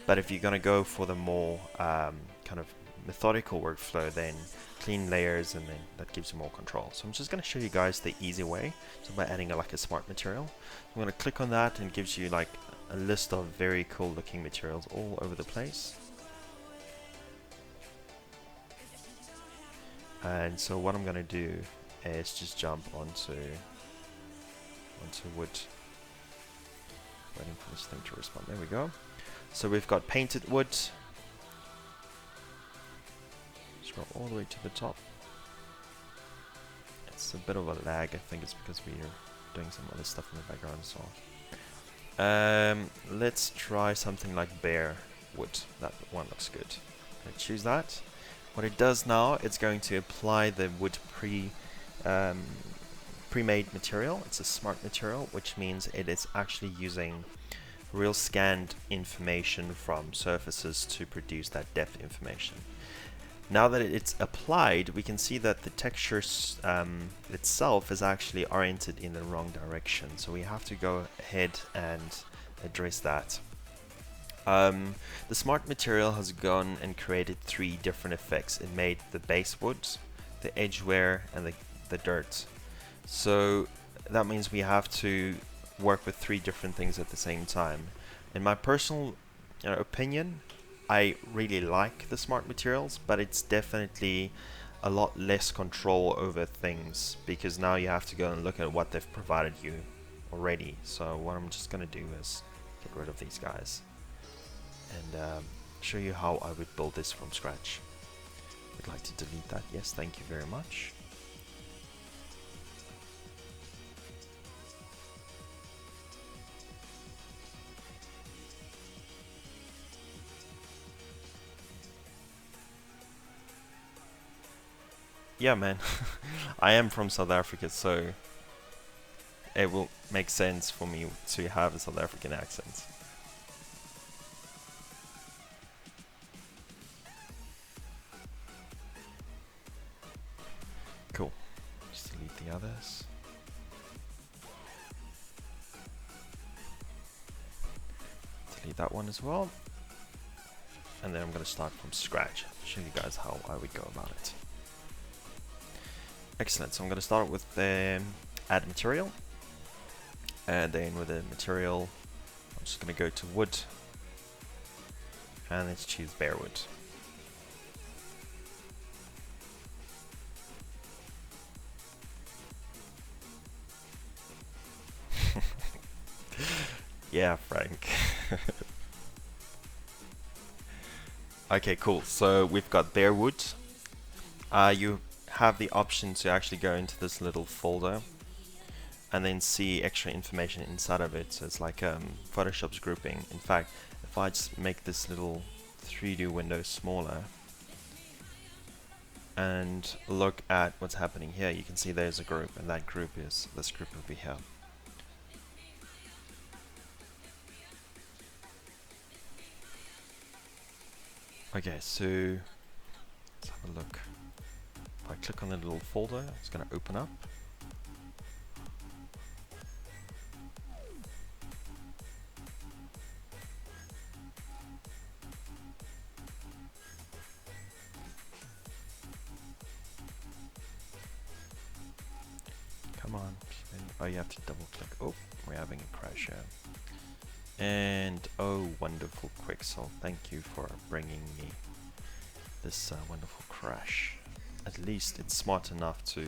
But if you're going to go for the more kind of methodical workflow, then clean layers, and then that gives you more control. So I'm just going to show you guys the easy way. So by adding like a smart material, I'm going to click on that, and it gives you like a list of very cool looking materials all over the place. And so what I'm going to do is just jump onto wood. Waiting for this thing to respond. There we go. So we've got painted wood. Scroll all the way to the top. It's a bit of a lag. I think it's because we are doing some other stuff in the background as well. Let's try something like bare wood. That one looks good. I'm going to choose that. What it does now, it's going to apply the wood pre-made material. It's a smart material, which means it is actually using real scanned information from surfaces to produce that depth information. Now that it's applied, we can see that the texture itself is actually oriented in the wrong direction. So we have to go ahead and address that. The smart material has gone and created 3 different effects. It made the base wood, the edge wear, and the dirt. So that means we have to work with 3 different things at the same time. In my personal opinion, I really like the smart materials, but it's definitely a lot less control over things, because now you have to go and look at what they've provided you already. So what I'm just going to do is get rid of these guys and show you how I would build this from scratch. I'd like to delete that. Yes, thank you very much. Yeah, man. I am from South Africa, so it will make sense for me to have a South African accent. Cool. Just delete the others. Delete that one as well. And then I'm going to start from scratch. Show you guys how I would go about it. Excellent. So I'm going to start with the add material. And then with the material, I'm just going to go to wood. And let's choose bare wood. Yeah, Frank. Okay, cool. So we've got bare wood. You have the option to actually go into this little folder and then see extra information inside of it. So it's like Photoshop's grouping. In fact, if I just make this little 3D window smaller and look at what's happening here, you can see there's a group, and that group is this group over here. Okay, so let's have a look. If I click on the little folder, it's going to open up. Come on. Oh, you have to double click. Oh, we're having a crash here. And oh, wonderful Quixel, thank you for bringing me this wonderful crash. At least it's smart enough to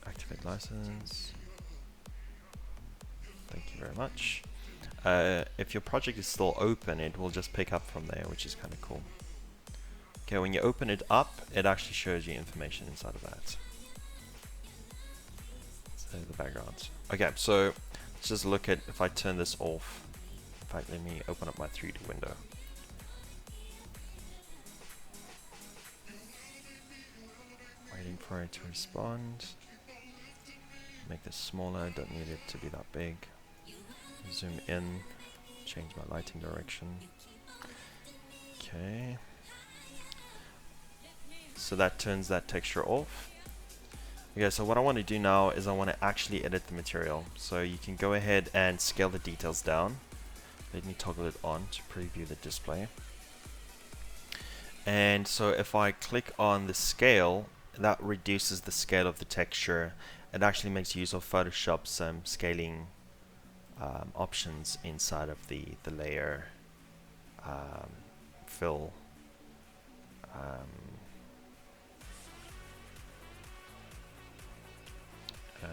activate license. Thank you very much. If your project is still open, it will just pick up from there, which is kind of cool. Okay, when you open it up, it actually shows you information inside of that. So the background. Okay, so let's just look at if I turn this off. In fact, let me open up my 3D window. Waiting for it to respond. Make this smaller, don't need it to be that big. Zoom in, change my lighting direction. Okay. So that turns that texture off. Okay, so what I want to do now is I want to actually edit the material. So you can go ahead and scale the details down. Let me toggle it on to preview the display. And so if I click on the scale, that reduces the scale of the texture. It actually makes use of Photoshop's scaling options inside of the layer fill.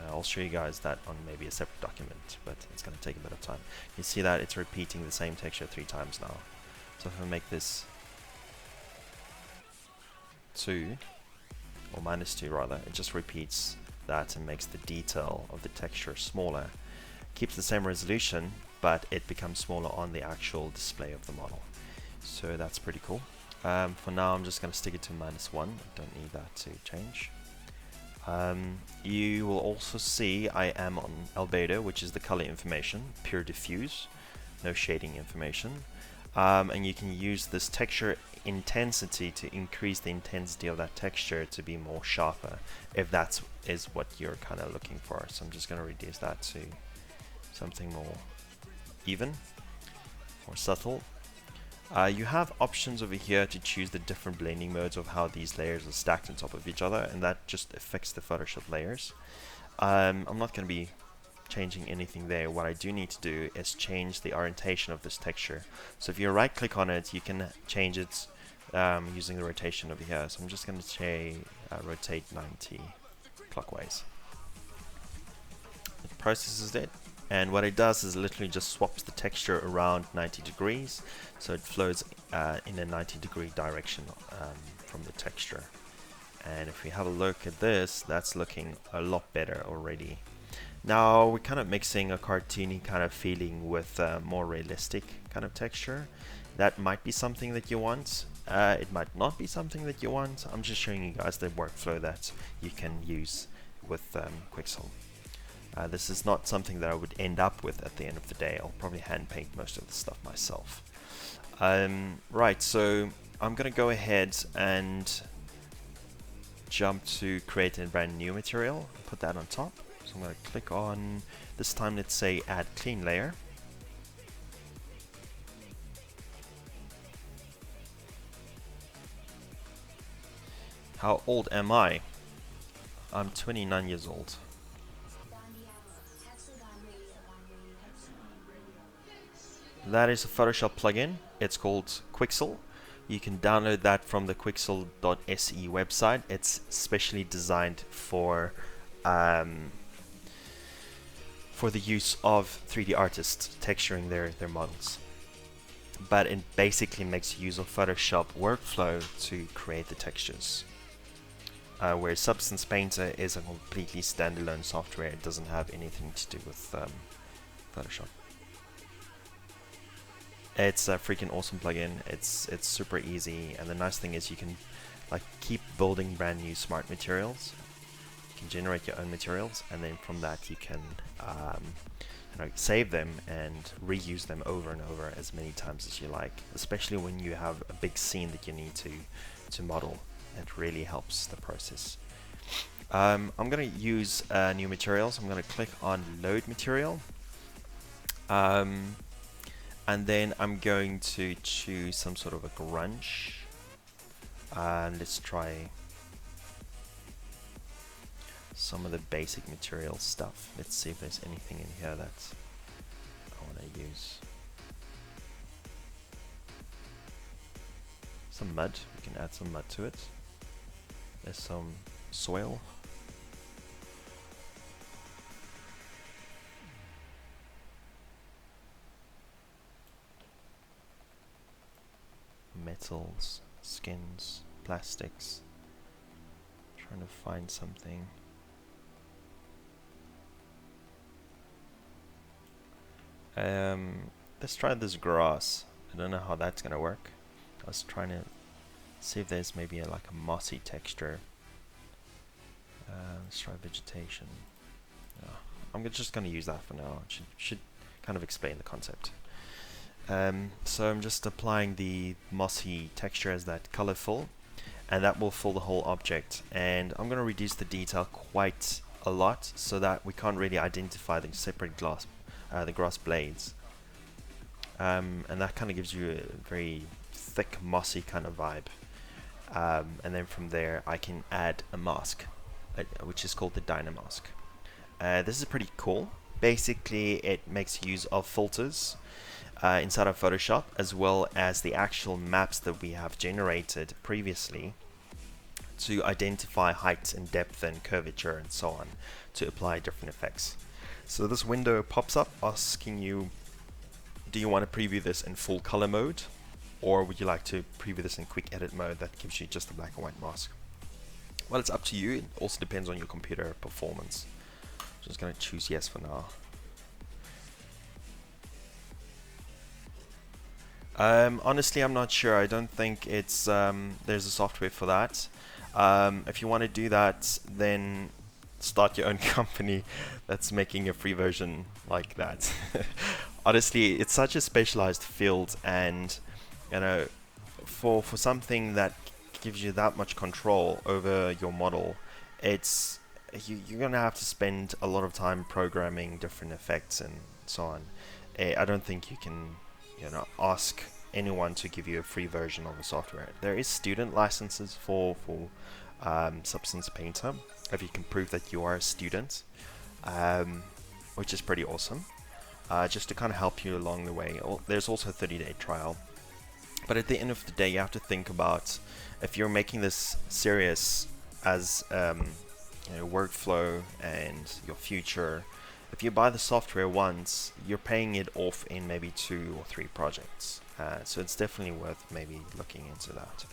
I'll show you guys that on maybe a separate document, but it's going to take a bit of time. You see that it's repeating the same texture 3 times now. So if I make this 2, or -2 rather, it just repeats that and makes the detail of the texture smaller. Keeps the same resolution, but it becomes smaller on the actual display of the model. So that's pretty cool. For now I'm just going to stick it to -1. I don't need that to change. You will also see I am on albedo, which is the color information, pure diffuse, no shading information. And you can use this texture intensity to increase the intensity of that texture to be more sharper, if that is what you're kind of looking for. So I'm just going to reduce that to something more even, more subtle. You have options over here to choose the different blending modes of how these layers are stacked on top of each other, and that just affects the Photoshop layers. I'm not going to be changing anything there. What I do need to do is change the orientation of this texture. So if you right click on it, you can change it using the rotation over here. So I'm just going to say rotate 90 clockwise. It processes it, and what it does is literally just swaps the texture around 90 degrees, so it flows in a 90-degree direction from the texture. And if we have a look at this, that's looking a lot better already. Now we're kind of mixing a cartoony kind of feeling with more realistic kind of texture. That might be something that you want. It might not be something that you want. I'm just showing you guys the workflow that you can use with Quixel. This is not something that I would end up with at the end of the day. I'll probably hand paint most of the stuff myself. Right, so I'm going to go ahead and jump to create a brand new material, put that on top. So I'm going to click on, this time let's say add clean layer. How old am I? I'm 29 years old. That is a Photoshop plugin. It's called Quixel. You can download that from the quixel.se website. It's specially designed for the use of 3D artists texturing their models. But it basically makes use of Photoshop workflow to create the textures. Whereas Substance Painter is a completely standalone software. It doesn't have anything to do with Photoshop. It's a freaking awesome plugin. It's super easy, and the nice thing is you can like keep building brand new smart materials. You can generate your own materials, and then from that you can save them and reuse them over and over as many times as you like. Especially when you have a big scene that you need to model, it really helps the process. I'm going to use new materials. I'm going to click on Load Material. And then I'm going to choose some sort of a grunge, and let's try some of the basic material stuff. Let's see if there's anything in here that I want to use. Some mud, we can add some mud to it. There's some soil. Metals, skins, plastics. Trying to find something. Let's try this grass. I don't know how that's gonna work. I was trying to see if there's maybe like a mossy texture. Let's try vegetation. No. I'm just going to use that for now. It should kind of explain the concept. So I'm just applying the mossy texture as that color fill, and that will fill the whole object. And I'm going to reduce the detail quite a lot so that we can't really identify the separate the grass blades. And that kind of gives you a very thick, mossy kind of vibe. And then from there, I can add a mask, which is called the Dynamask. This is pretty cool. Basically, it makes use of filters inside of Photoshop, as well as the actual maps that we have generated previously to identify height and depth and curvature and so on to apply different effects. So this window pops up asking you, do you want to preview this in full color mode, or would you like to preview this in quick edit mode that gives you just a black and white mask? Well, it's up to you. It also depends on your computer performance. I'm just going to choose yes for now. Honestly, I'm not sure. I don't think it's there's a software for that. If you want to do that, then start your own company that's making a free version like that. Honestly, it's such a specialized field, and you know, for something that gives you that much control over your model, it's you're gonna have to spend a lot of time programming different effects and so on. I don't think you can, ask anyone to give you a free version of the software. There is student licenses for Substance Painter if you can prove that you are a student, which is pretty awesome. Just to kind of help you along the way. There's also a 30-day trial. But at the end of the day, you have to think about, if you're making this serious as workflow and your future, if you buy the software once, you're paying it off in maybe 2 or 3 projects. So it's definitely worth maybe looking into that.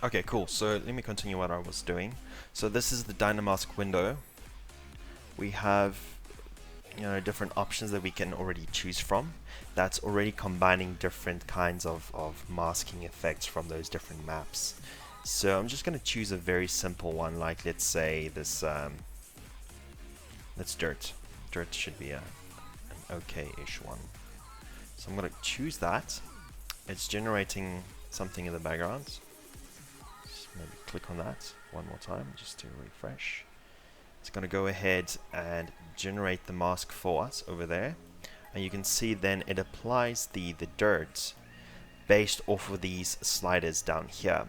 Okay, cool. So let me continue what I was doing. So this is the Dynamask window. We have different options that we can already choose from. That's already combining different kinds of masking effects from those different maps. So I'm just going to choose a very simple one, like let's say this. That's dirt. Dirt should be an okay-ish one. So I'm going to choose that. It's generating something in the background. Just maybe click on that one more time just to refresh. It's going to go ahead and generate the mask for us over there, and you can see then it applies the dirt based off of these sliders down here.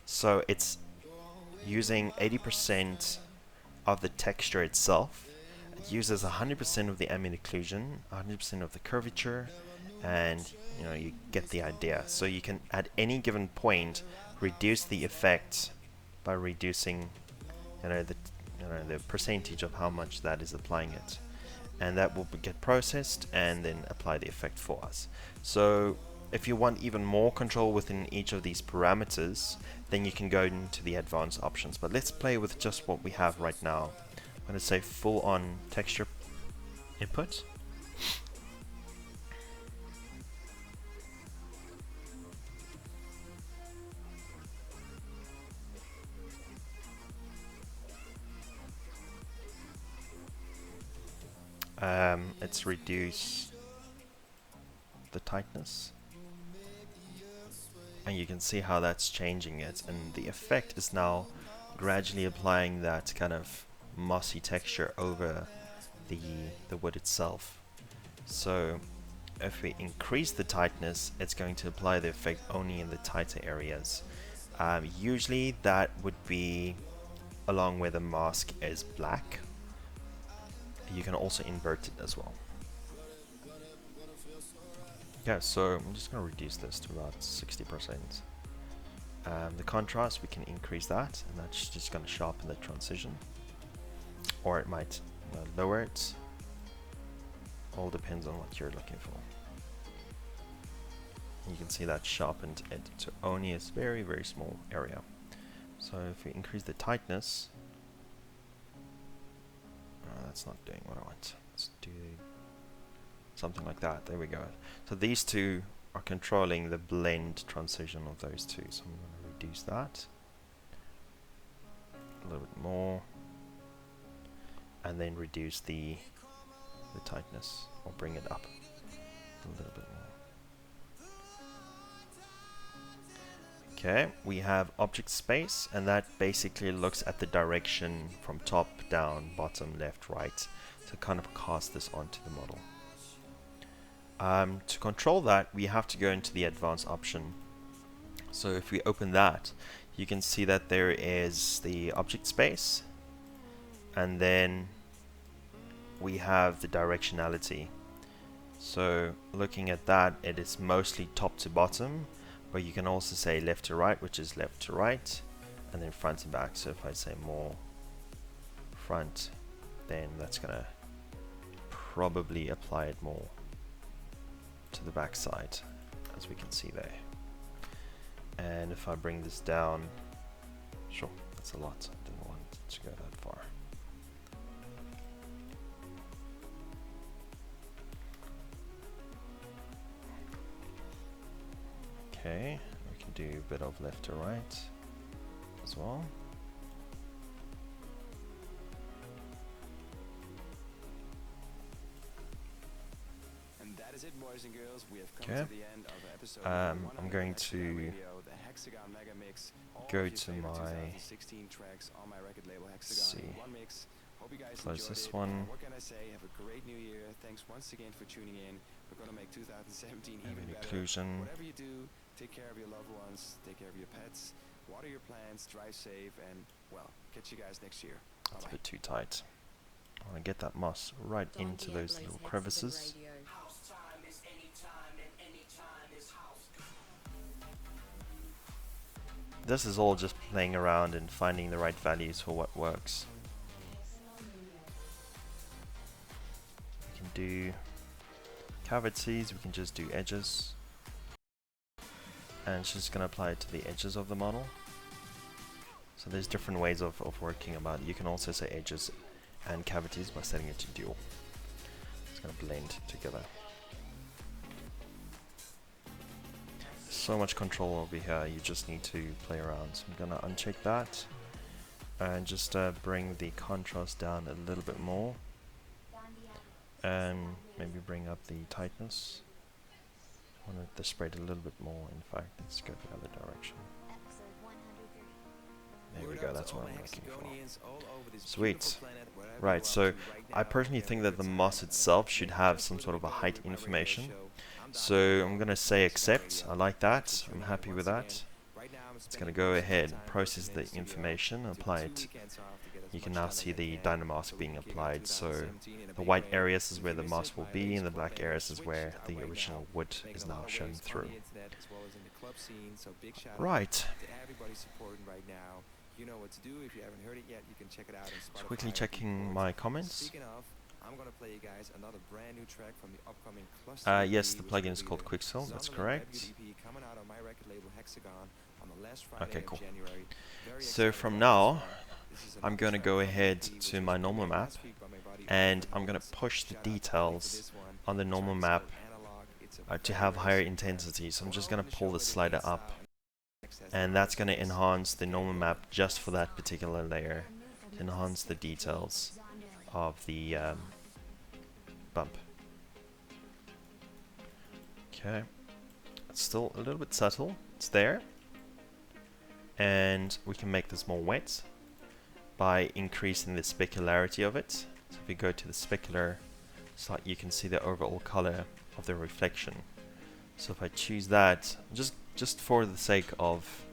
So it's using 80% of the texture itself. It uses 100% of the ambient occlusion, 100% of the curvature, and you get the idea. So you can at any given point reduce the effect by reducing the percentage of how much that is applying it, and that will get processed and then apply the effect for us. So if you want even more control within each of these parameters, then you can go into the advanced options, but let's play with just what we have right now. I'm going to say full on texture input. Let's reduce the tightness, and you can see how that's changing it, and the effect is now gradually applying that kind of mossy texture over the wood itself. So if we increase the tightness, it's going to apply the effect only in the tighter areas. Usually that would be along where the mask is black. You can also invert it as well. Yeah, so I'm just going to reduce this to about 60%. The contrast, we can increase that, and that's just going to sharpen the transition. Or it might lower it. All depends on what you're looking for. You can see that sharpened it to only a very, very small area. So if we increase the tightness, that's not doing what I want. Let's do something like that. There we go. So these two are controlling the blend transition of those two. So I'm going to reduce that. a little bit more, and then reduce the tightness, or bring it up a little bit more. Okay, we have object space, and that basically looks at the direction from top, down, bottom, left, right, to kind of cast this onto the model. To control that, we have to go into the advanced option. So if we open that, you can see that there is the object space, and then we have the directionality. So looking at that, it is mostly top to bottom, but you can also say left to right, which is left to right, and then front to back. So if I say more front, then that's gonna probably apply it more to the back side, as we can see there. And if I bring this down, sure, that's a lot. I didn't want it to go that far. Okay, we can do a bit of left to right as well. And that is it, boys and girls. We have come Okay. to the end of episode I'm going to go to my tracks on my record label Hexagon One Mix. Hope you guys close enjoyed this it. one. What can I say? Have a great new year. Thanks once again for tuning in. We're gonna make 2017 even better. Inclusion. Whatever you do, take care of your loved ones, take care of your pets, water your plants, drive safe, and well, catch you guys next year. That's a Bye-bye. bit too tight. I want to get that moss right into those little crevices. This is all just playing around and finding the right values for what works. We can do cavities, we can just do edges. And it's just going to apply it to the edges of the model. So there's different ways of working about it. You can also say edges and cavities by setting it to dual. It's going to blend together. So much control over here, you just need to play around. So I'm going to uncheck that and just bring the contrast down a little bit more, and maybe bring up the tightness. I want to spread a little bit more. In fact, let's go the other direction. There we go, that's what I'm looking for. Sweet. Right, so I personally think that the moss itself should have some sort of a height information. So I'm going to say accept. I like that. I'm happy with that. It's going to go ahead, process the information, apply it. You can now see the Dynamask being applied. So the white areas is where the moss will be, and the black areas is where the original wood is now shown through. Right. You know what to do. If you haven't heard it yet, you can check it out. Just quickly checking my comments. Speaking of, I'm gonna play you guys another brand new track from the upcoming Cluster. Yes, the plugin is called Quixel. That's correct. Coming out on my record label Hexagon on the last Friday Okay, cool. of January. So from now, I'm going to go ahead to my normal map, and I'm going to push the details on the normal map to have higher intensity. So I'm just going to pull the slider up, and that's going to enhance the normal map just for that particular layer, to enhance the details of the bump. Okay, it's still a little bit subtle, it's there, and we can make this more wet by increasing the specularity of it. So if we go to the specular slot, you can see the overall color of the reflection. So if I choose that, just for the sake of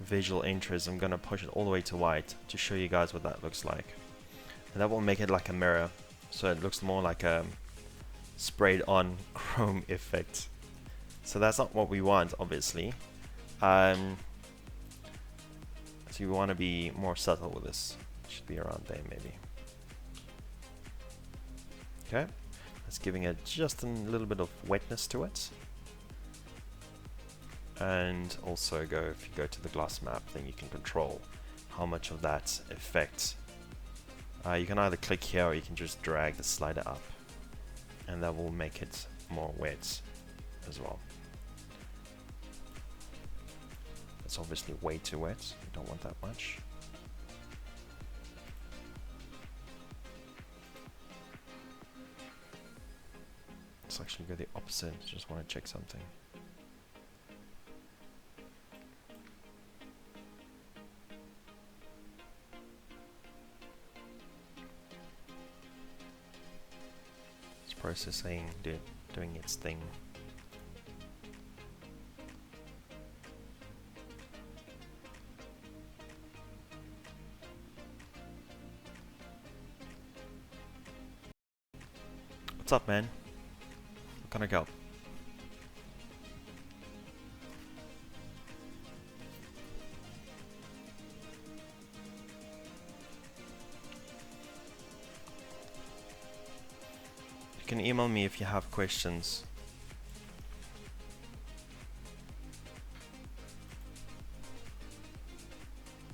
visual interest, I'm going to push it all the way to white to show you guys what that looks like. And that will make it like a mirror, so it looks more like a sprayed on chrome effect. So that's not what we want, obviously. So you want to be more subtle with this. It should be around there maybe. Okay, that's giving it just a little bit of wetness to it. And also if you go to the gloss map, then you can control how much of that effect. You can either click here, or you can just drag the slider up, and that will make it more wet as well. It's obviously way too wet, you don't want that much. Let's actually go the opposite. Just want to check something. It's processing, doing its thing. What's up, man? What can I help? You can email me if you have questions.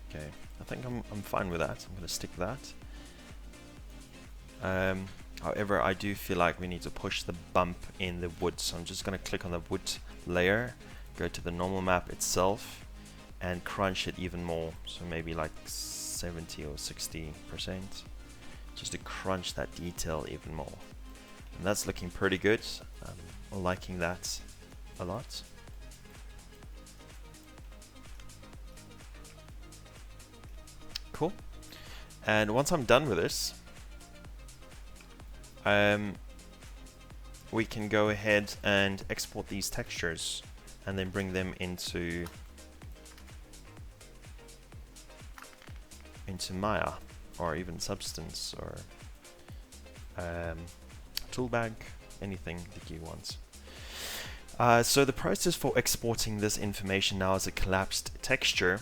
Okay, I think I'm fine with that. I'm going to stick with that. However, I do feel like we need to push the bump in the wood, so I'm just going to click on the wood layer, go to the normal map itself, and crunch it even more. So maybe like 70 or 60%, just to crunch that detail even more. And that's looking pretty good. I'm liking that a lot. Cool. And once I'm done with this, we can go ahead and export these textures and then bring them into Maya, or even Substance, or Toolbag, anything that you want. So the process for exporting this information now as a collapsed texture,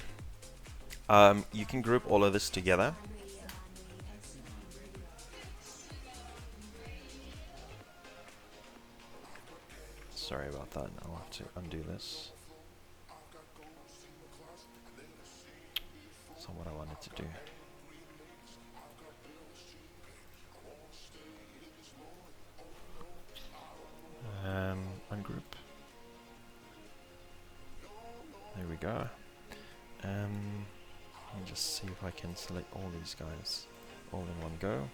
you can group all of this together. Sorry about that, I'll have to undo this. That's not what I wanted to do. Ungroup. There we go. Let me just see if I can select all these guys all in one go,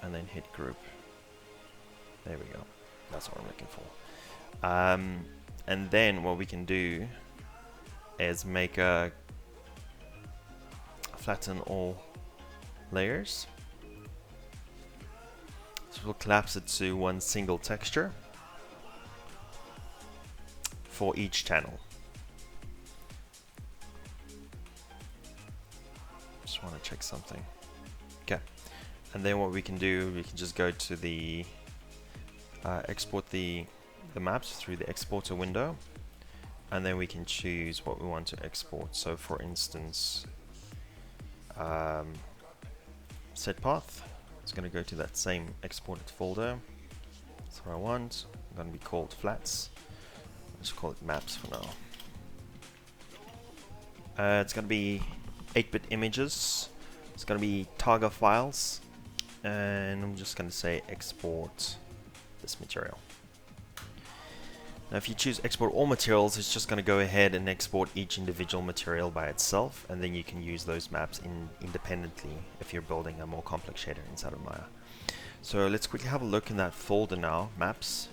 and then hit group. There we go. That's what I'm looking for. And then what we can do is make a flatten all layers. So we'll collapse it to one single texture for each channel. Just want to check something. Okay. And then what we can do, we can just go to the export the maps through the exporter window, and then we can choose what we want to export. So for instance, set path, it's going to go to that same exported folder. That's what I want. It's going to be called flats. Let's call it maps for now. It's going to be 8-bit images. It's going to be Targa files, and I'm just going to say export this material. Now if you choose export all materials, it's just going to go ahead and export each individual material by itself, and then you can use those maps independently if you're building a more complex shader inside of Maya. So let's quickly have a look in that folder now, maps.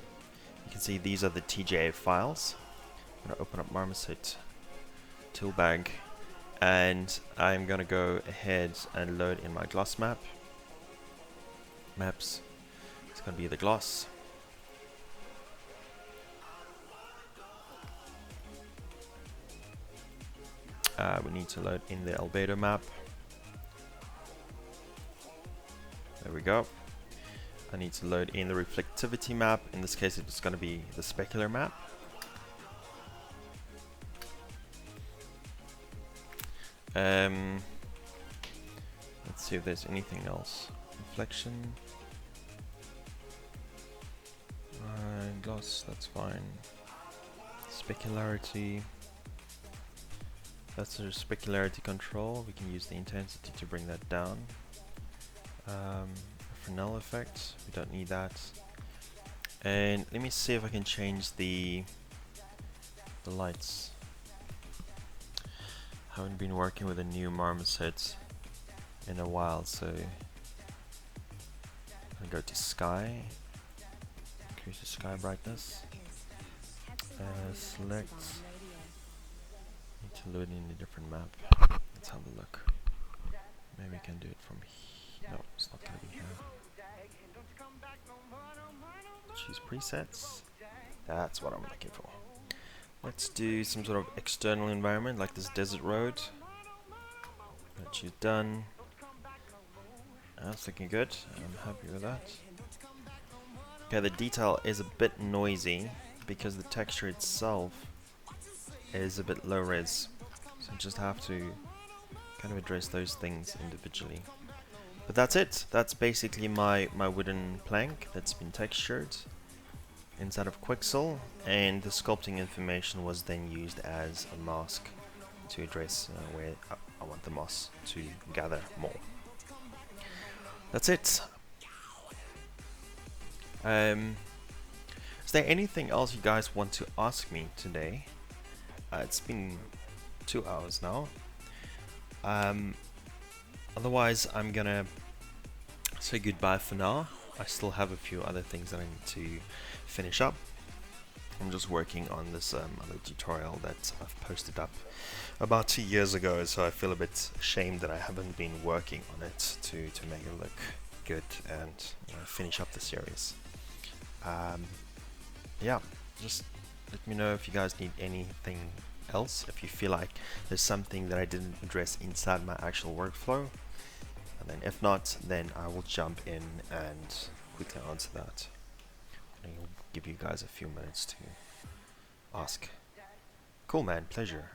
You can see these are the TGA files. I'm going to open up Marmoset Toolbag, and I'm going to go ahead and load in my gloss map. Maps, it's going to be the gloss. We need to load in the albedo map. There we go. I need to load in the reflectivity map. In this case, it's going to be the specular map. Let's see if there's anything else. Reflection. Gloss, that's fine. Specularity. That's a specularity control. We can use the intensity to bring that down. Fresnel effect, we don't need that. And let me see if I can change the lights. Haven't been working with a new Marmoset in a while, so I'm gonna go to sky, increase the sky brightness. Select. Need to load in a different map. Let's have a look. Maybe we can do it from here. No, it's not gonna be here. Choose presets. That's what I'm looking for. Let's do some sort of external environment like this desert road. Let's choose done. That's looking good. I'm happy with that. Okay, the detail is a bit noisy because the texture itself is a bit low res. So just have to kind of address those things individually. But that's it. That's basically my wooden plank that's been textured inside of Quixel, and the sculpting information was then used as a mask to address where I want the moss to gather more. That's it. Is there anything else you guys want to ask me today? It's been 2 hours now. Otherwise, I'm gonna say goodbye for now. I still have a few other things that I need to finish up. I'm just working on this other tutorial that I've posted up about 2 years ago, so I feel a bit ashamed that I haven't been working on it to make it look good and finish up the series. Yeah, just let me know if you guys need anything else, if you feel like there's something that I didn't address inside my actual workflow, and then if not, then I will jump in and quickly answer that. And I'll give you guys a few minutes to ask. Cool, man, pleasure.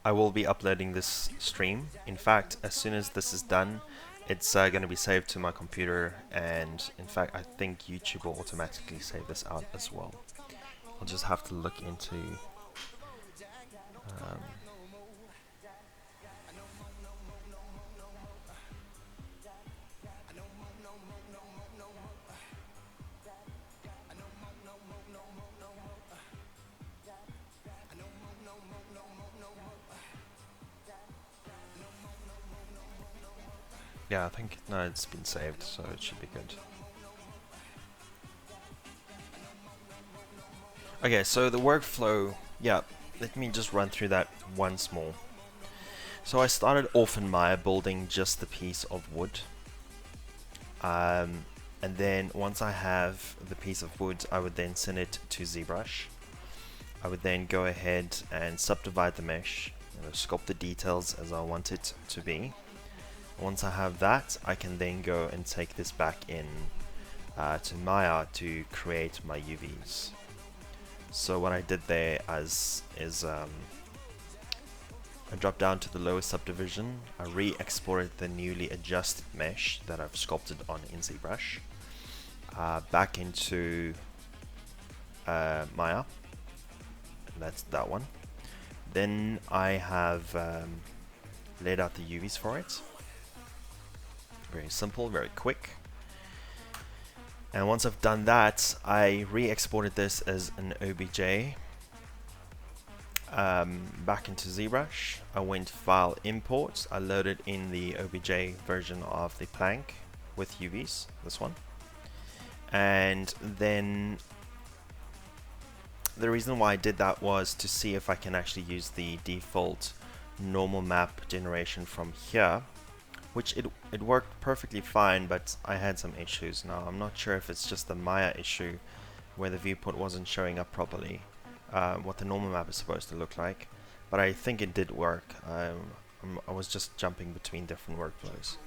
I will be uploading this stream. In fact, as soon as this is done, it's going to be saved to my computer, and in fact I think YouTube will automatically save this out as well. I'll just have to look into yeah, I think no, it's been saved, so it should be good. Okay, so the workflow, yeah, let me just run through that once more. So I started off in Maya building just the piece of wood, and then once I have the piece of wood, I would then send it to ZBrush. I would then go ahead and subdivide the mesh, sculpt the details as I want it to be. Once I have that, I can then go and take this back in to Maya to create my UVs. So what I did there is I dropped down to the lowest subdivision. I re-exported the newly adjusted mesh that I've sculpted on in ZBrush back into Maya, and that's that one. Then I have laid out the UVs for it. Very simple, very quick. And once I've done that, I re-exported this as an OBJ back into ZBrush. I went File, Import. I loaded in the OBJ version of the plank with UVs, this one. And then the reason why I did that was to see if I can actually use the default normal map generation from here, which it worked perfectly fine, but I had some issues. Now I'm not sure if it's just the Maya issue where the viewport wasn't showing up properly, what the normal map is supposed to look like, but I think it did work. I was just jumping between different workflows.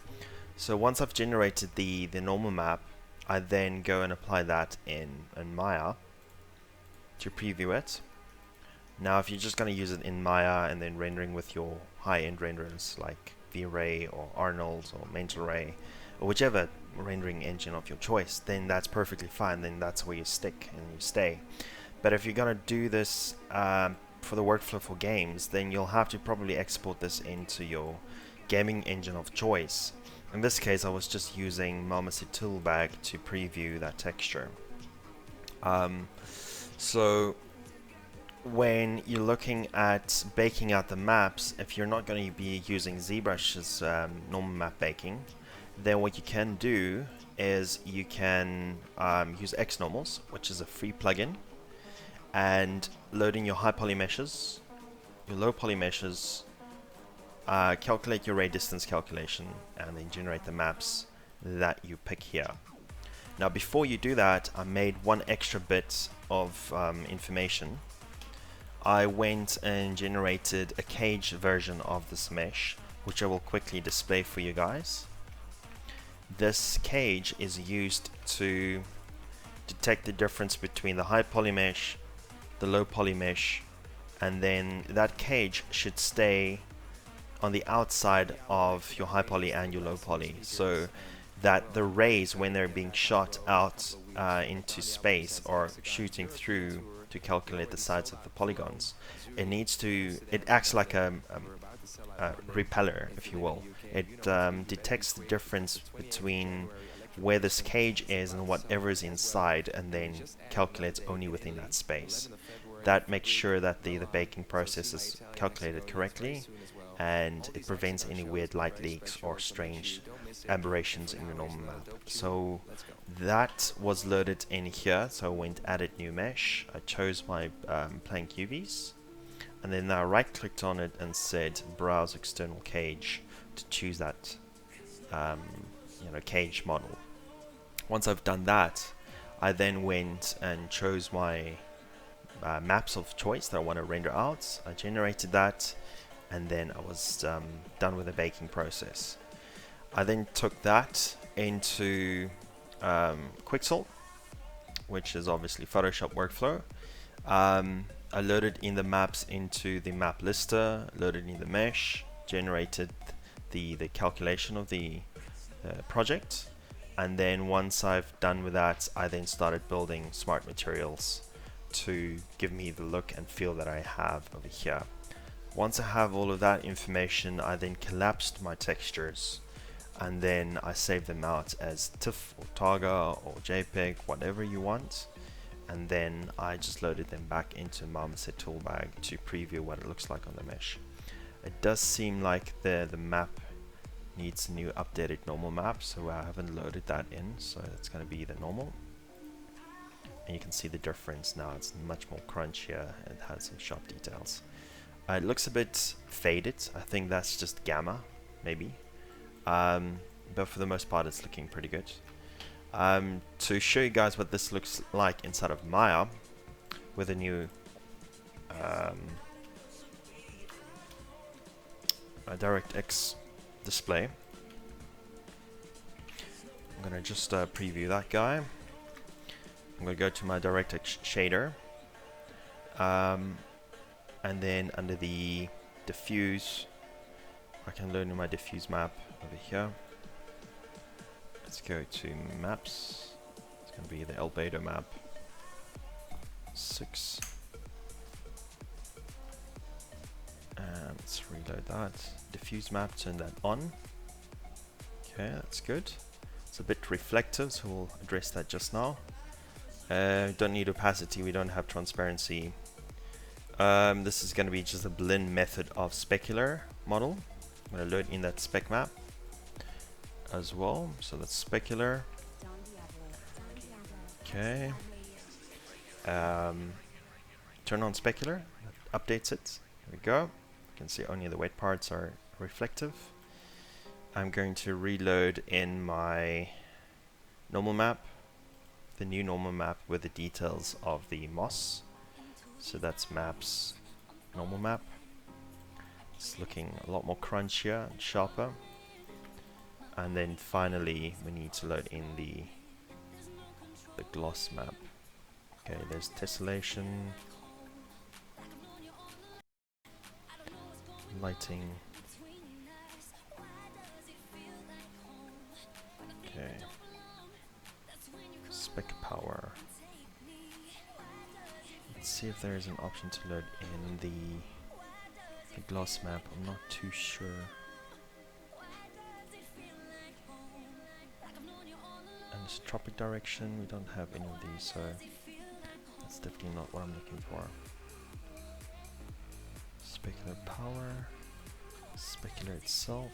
So once I've generated the normal map, I then go and apply that in Maya to preview it. Now if you're just going to use it in Maya and then rendering with your high-end renderers like V-Ray or Arnold or Mental Ray or whichever rendering engine of your choice, then that's perfectly fine. Then that's where you stick and you stay. But if you're gonna do this for the workflow for games, then you'll have to probably export this into your gaming engine of choice. In this case, I was just using Marmoset Toolbag to preview that texture. So when you're looking at baking out the maps, if you're not going to be using ZBrush's normal map baking, then what you can do is you can use XNormals, which is a free plugin, and load in your high poly meshes, your low poly meshes, calculate your ray distance calculation, and then generate the maps that you pick here. Now before you do that, I made one extra bit of information. I went and generated a cage version of this mesh, which I will quickly display for you guys. This cage is used to detect the difference between the high poly mesh, the low poly mesh, and then that cage should stay on the outside of your high poly and your low poly, so that the rays, when they're being shot out into space or shooting through to calculate the size of the polygons, it acts like a repeller, if you will. It detects the difference between where this cage is and whatever is inside, and then calculates only within that space. That makes sure that the baking process is calculated correctly, and it prevents any weird light leaks or strange aberrations in your normal map. So that was loaded in here, so I went added new mesh, I chose my plank UVs, and then I right clicked on it and said browse external cage to choose that cage model. Once I've done that, I then went and chose my maps of choice that I want to render out. I generated that, and then I was done with the baking process. I then took that into Quixel, which is obviously Photoshop workflow. I loaded in the maps into the map lister, loaded in the mesh, generated the calculation of the project, and then once I've done with that, I then started building smart materials to give me the look and feel that I have over here. Once I have all of that information, I then collapsed my textures, and then I saved them out as TIFF or Targa or JPEG, whatever you want, and then I just loaded them back into Marmoset toolbag to preview what it looks like on the mesh. It does seem like the map needs a new updated normal map, so I haven't loaded that in, so it's going to be the normal. And you can see the difference now. It's much more crunchier and has some sharp details. It looks a bit faded. I think that's just gamma, maybe. But for the most part, it's looking pretty good. To show you guys what this looks like inside of Maya with a new DirectX display, I'm going to just preview that guy. I'm going to go to my DirectX shader, and then under the diffuse, I can load in my diffuse map over here. Let's go to maps. It's going to be the Albedo map 6, and let's reload that. Diffuse map, turn that on. Okay, that's good. It's a bit reflective, so we'll address that just now. Don't need opacity, we don't have transparency. This is going to be just a blend method of specular model. I'm going to load in that spec map as well, so that's specular. Okay. Turn on specular, that updates it. There we go. You can see only the wet parts are reflective. I'm going to reload in my normal map, the new normal map with the details of the moss. So that's maps, normal map. It's looking a lot more crunchier and sharper. And then finally we need to load in the gloss map. Okay, there's tessellation, lighting. Okay, spec power. Let's see if there is an option to load in the gloss map. I'm not too sure. And it's tropic direction. We don't have any of these, so that's definitely not what I'm looking for. Specular power, specular itself,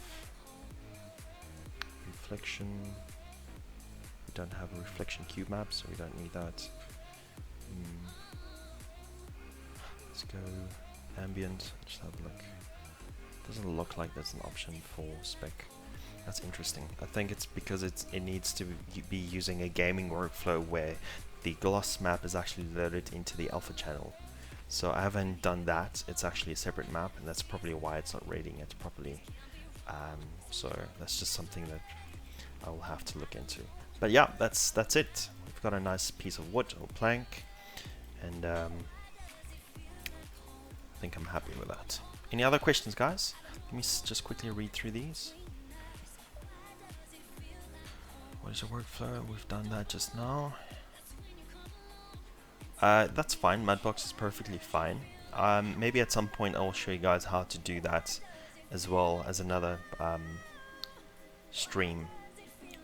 reflection. We don't have a reflection cube map, so we don't need that. Let's go ambient, just have a look. Doesn't look like there's an option for spec. That's interesting. I think it's because it needs to be using a gaming workflow where the gloss map is actually loaded into the alpha channel. So I haven't done that. It's actually a separate map, and that's probably why it's not rating it properly. So that's just something that I will have to look into. But yeah, that's it. We've got a nice piece of wood or plank, and I think I'm happy with that. Any other questions, guys? Let me just quickly read through these. What is your workflow? We've done that just now. That's fine. Mudbox is perfectly fine. Maybe at some point I will show you guys how to do that as well as another stream.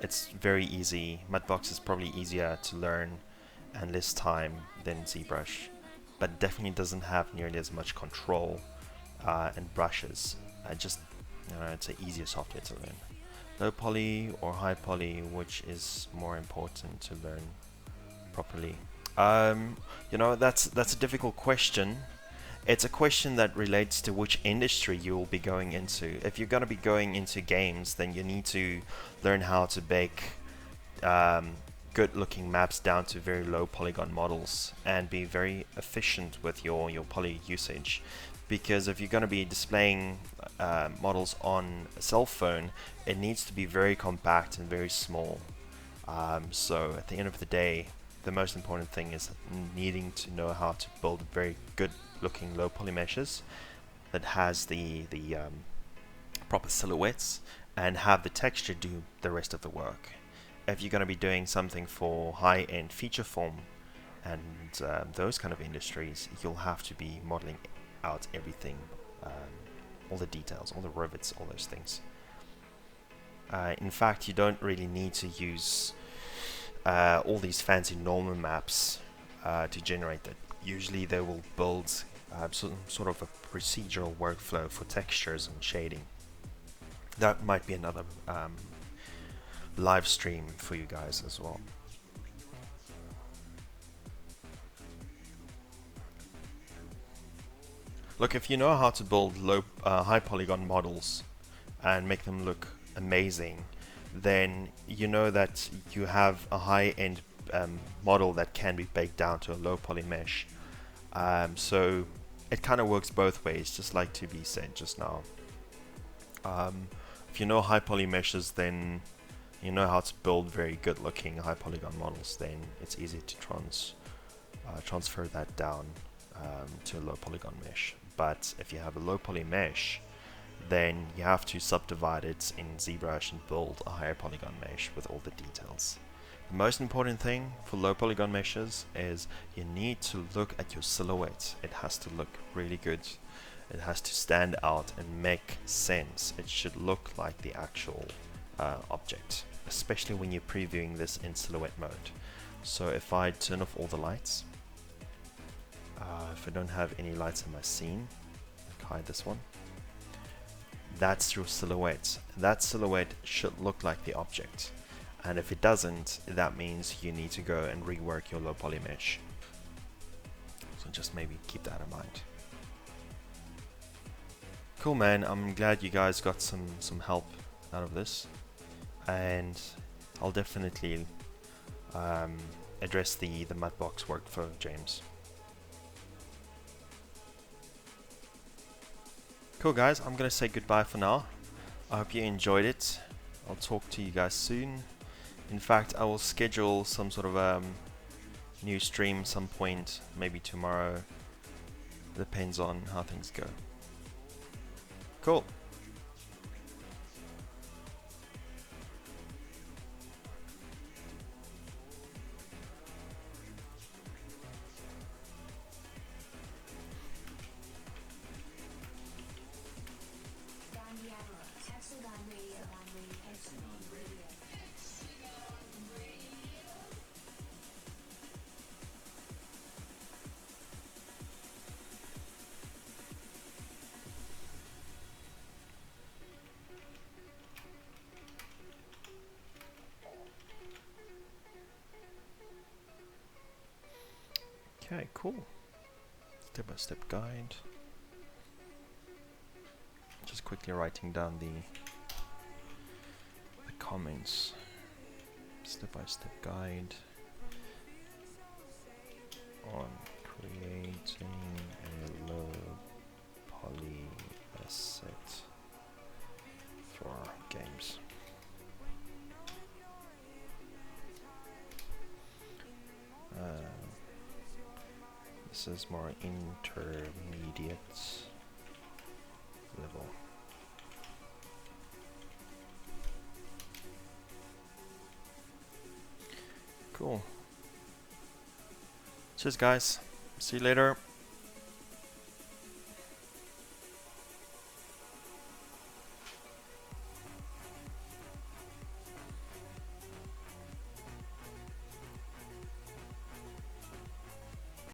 It's very easy. Mudbox is probably easier to learn and less time than ZBrush, but definitely doesn't have nearly as much control and brushes. Just, it's an easier software to learn. Low poly or high poly, which is more important to learn properly? That's a difficult question. It's a question that relates to which industry you will be going into. If you're going to be going into games, then you need to learn how to bake good looking maps down to very low polygon models and be very efficient with your poly usage. Because if you're going to be displaying models on a cell phone, it needs to be very compact and very small. So at the end of the day, the most important thing is needing to know how to build very good looking low poly meshes that has the proper silhouettes and have the texture do the rest of the work. If you're going to be doing something for high-end feature form and those kind of industries, you'll have to be modeling out everything, all the details, all the rivets, all those things. In fact, you don't really need to use all these fancy normal maps to generate that. Usually they will build some sort of a procedural workflow for textures and shading. That might be another live stream for you guys as well. Look, if you know how to build high polygon models and make them look amazing, then you know that you have a high-end model that can be baked down to a low poly mesh. So it kind of works both ways, just like to be said just now. If you know high poly meshes, then you know how to build very good looking high polygon models, then it's easy to transfer that down to a low polygon mesh. But if you have a low poly mesh, then you have to subdivide it in ZBrush and build a higher polygon mesh with all the details. The most important thing for low polygon meshes is you need to look at your silhouette. It has to look really good. It has to stand out and make sense. It should look like the actual object, especially when you're previewing this in silhouette mode. So if I turn off all the lights, if I don't have any lights in my scene, hide this one. That's your silhouette. That silhouette should look like the object. And if it doesn't, that means you need to go and rework your low poly mesh. So just maybe keep that in mind. Cool, man. I'm glad you guys got some help out of this. And I'll definitely address the Mudbox workflow, James. Cool, guys, I'm gonna say goodbye for now. I hope you enjoyed it. I'll talk to you guys soon. In fact, I will schedule some sort of new stream some point, maybe tomorrow. Depends on how things go. Cool. Okay, cool. Step-by-step guide. Just quickly writing down the comments. Step-by-step guide on creating a low poly asset for games. This is more intermediate level. Cool. Cheers guys. See you later.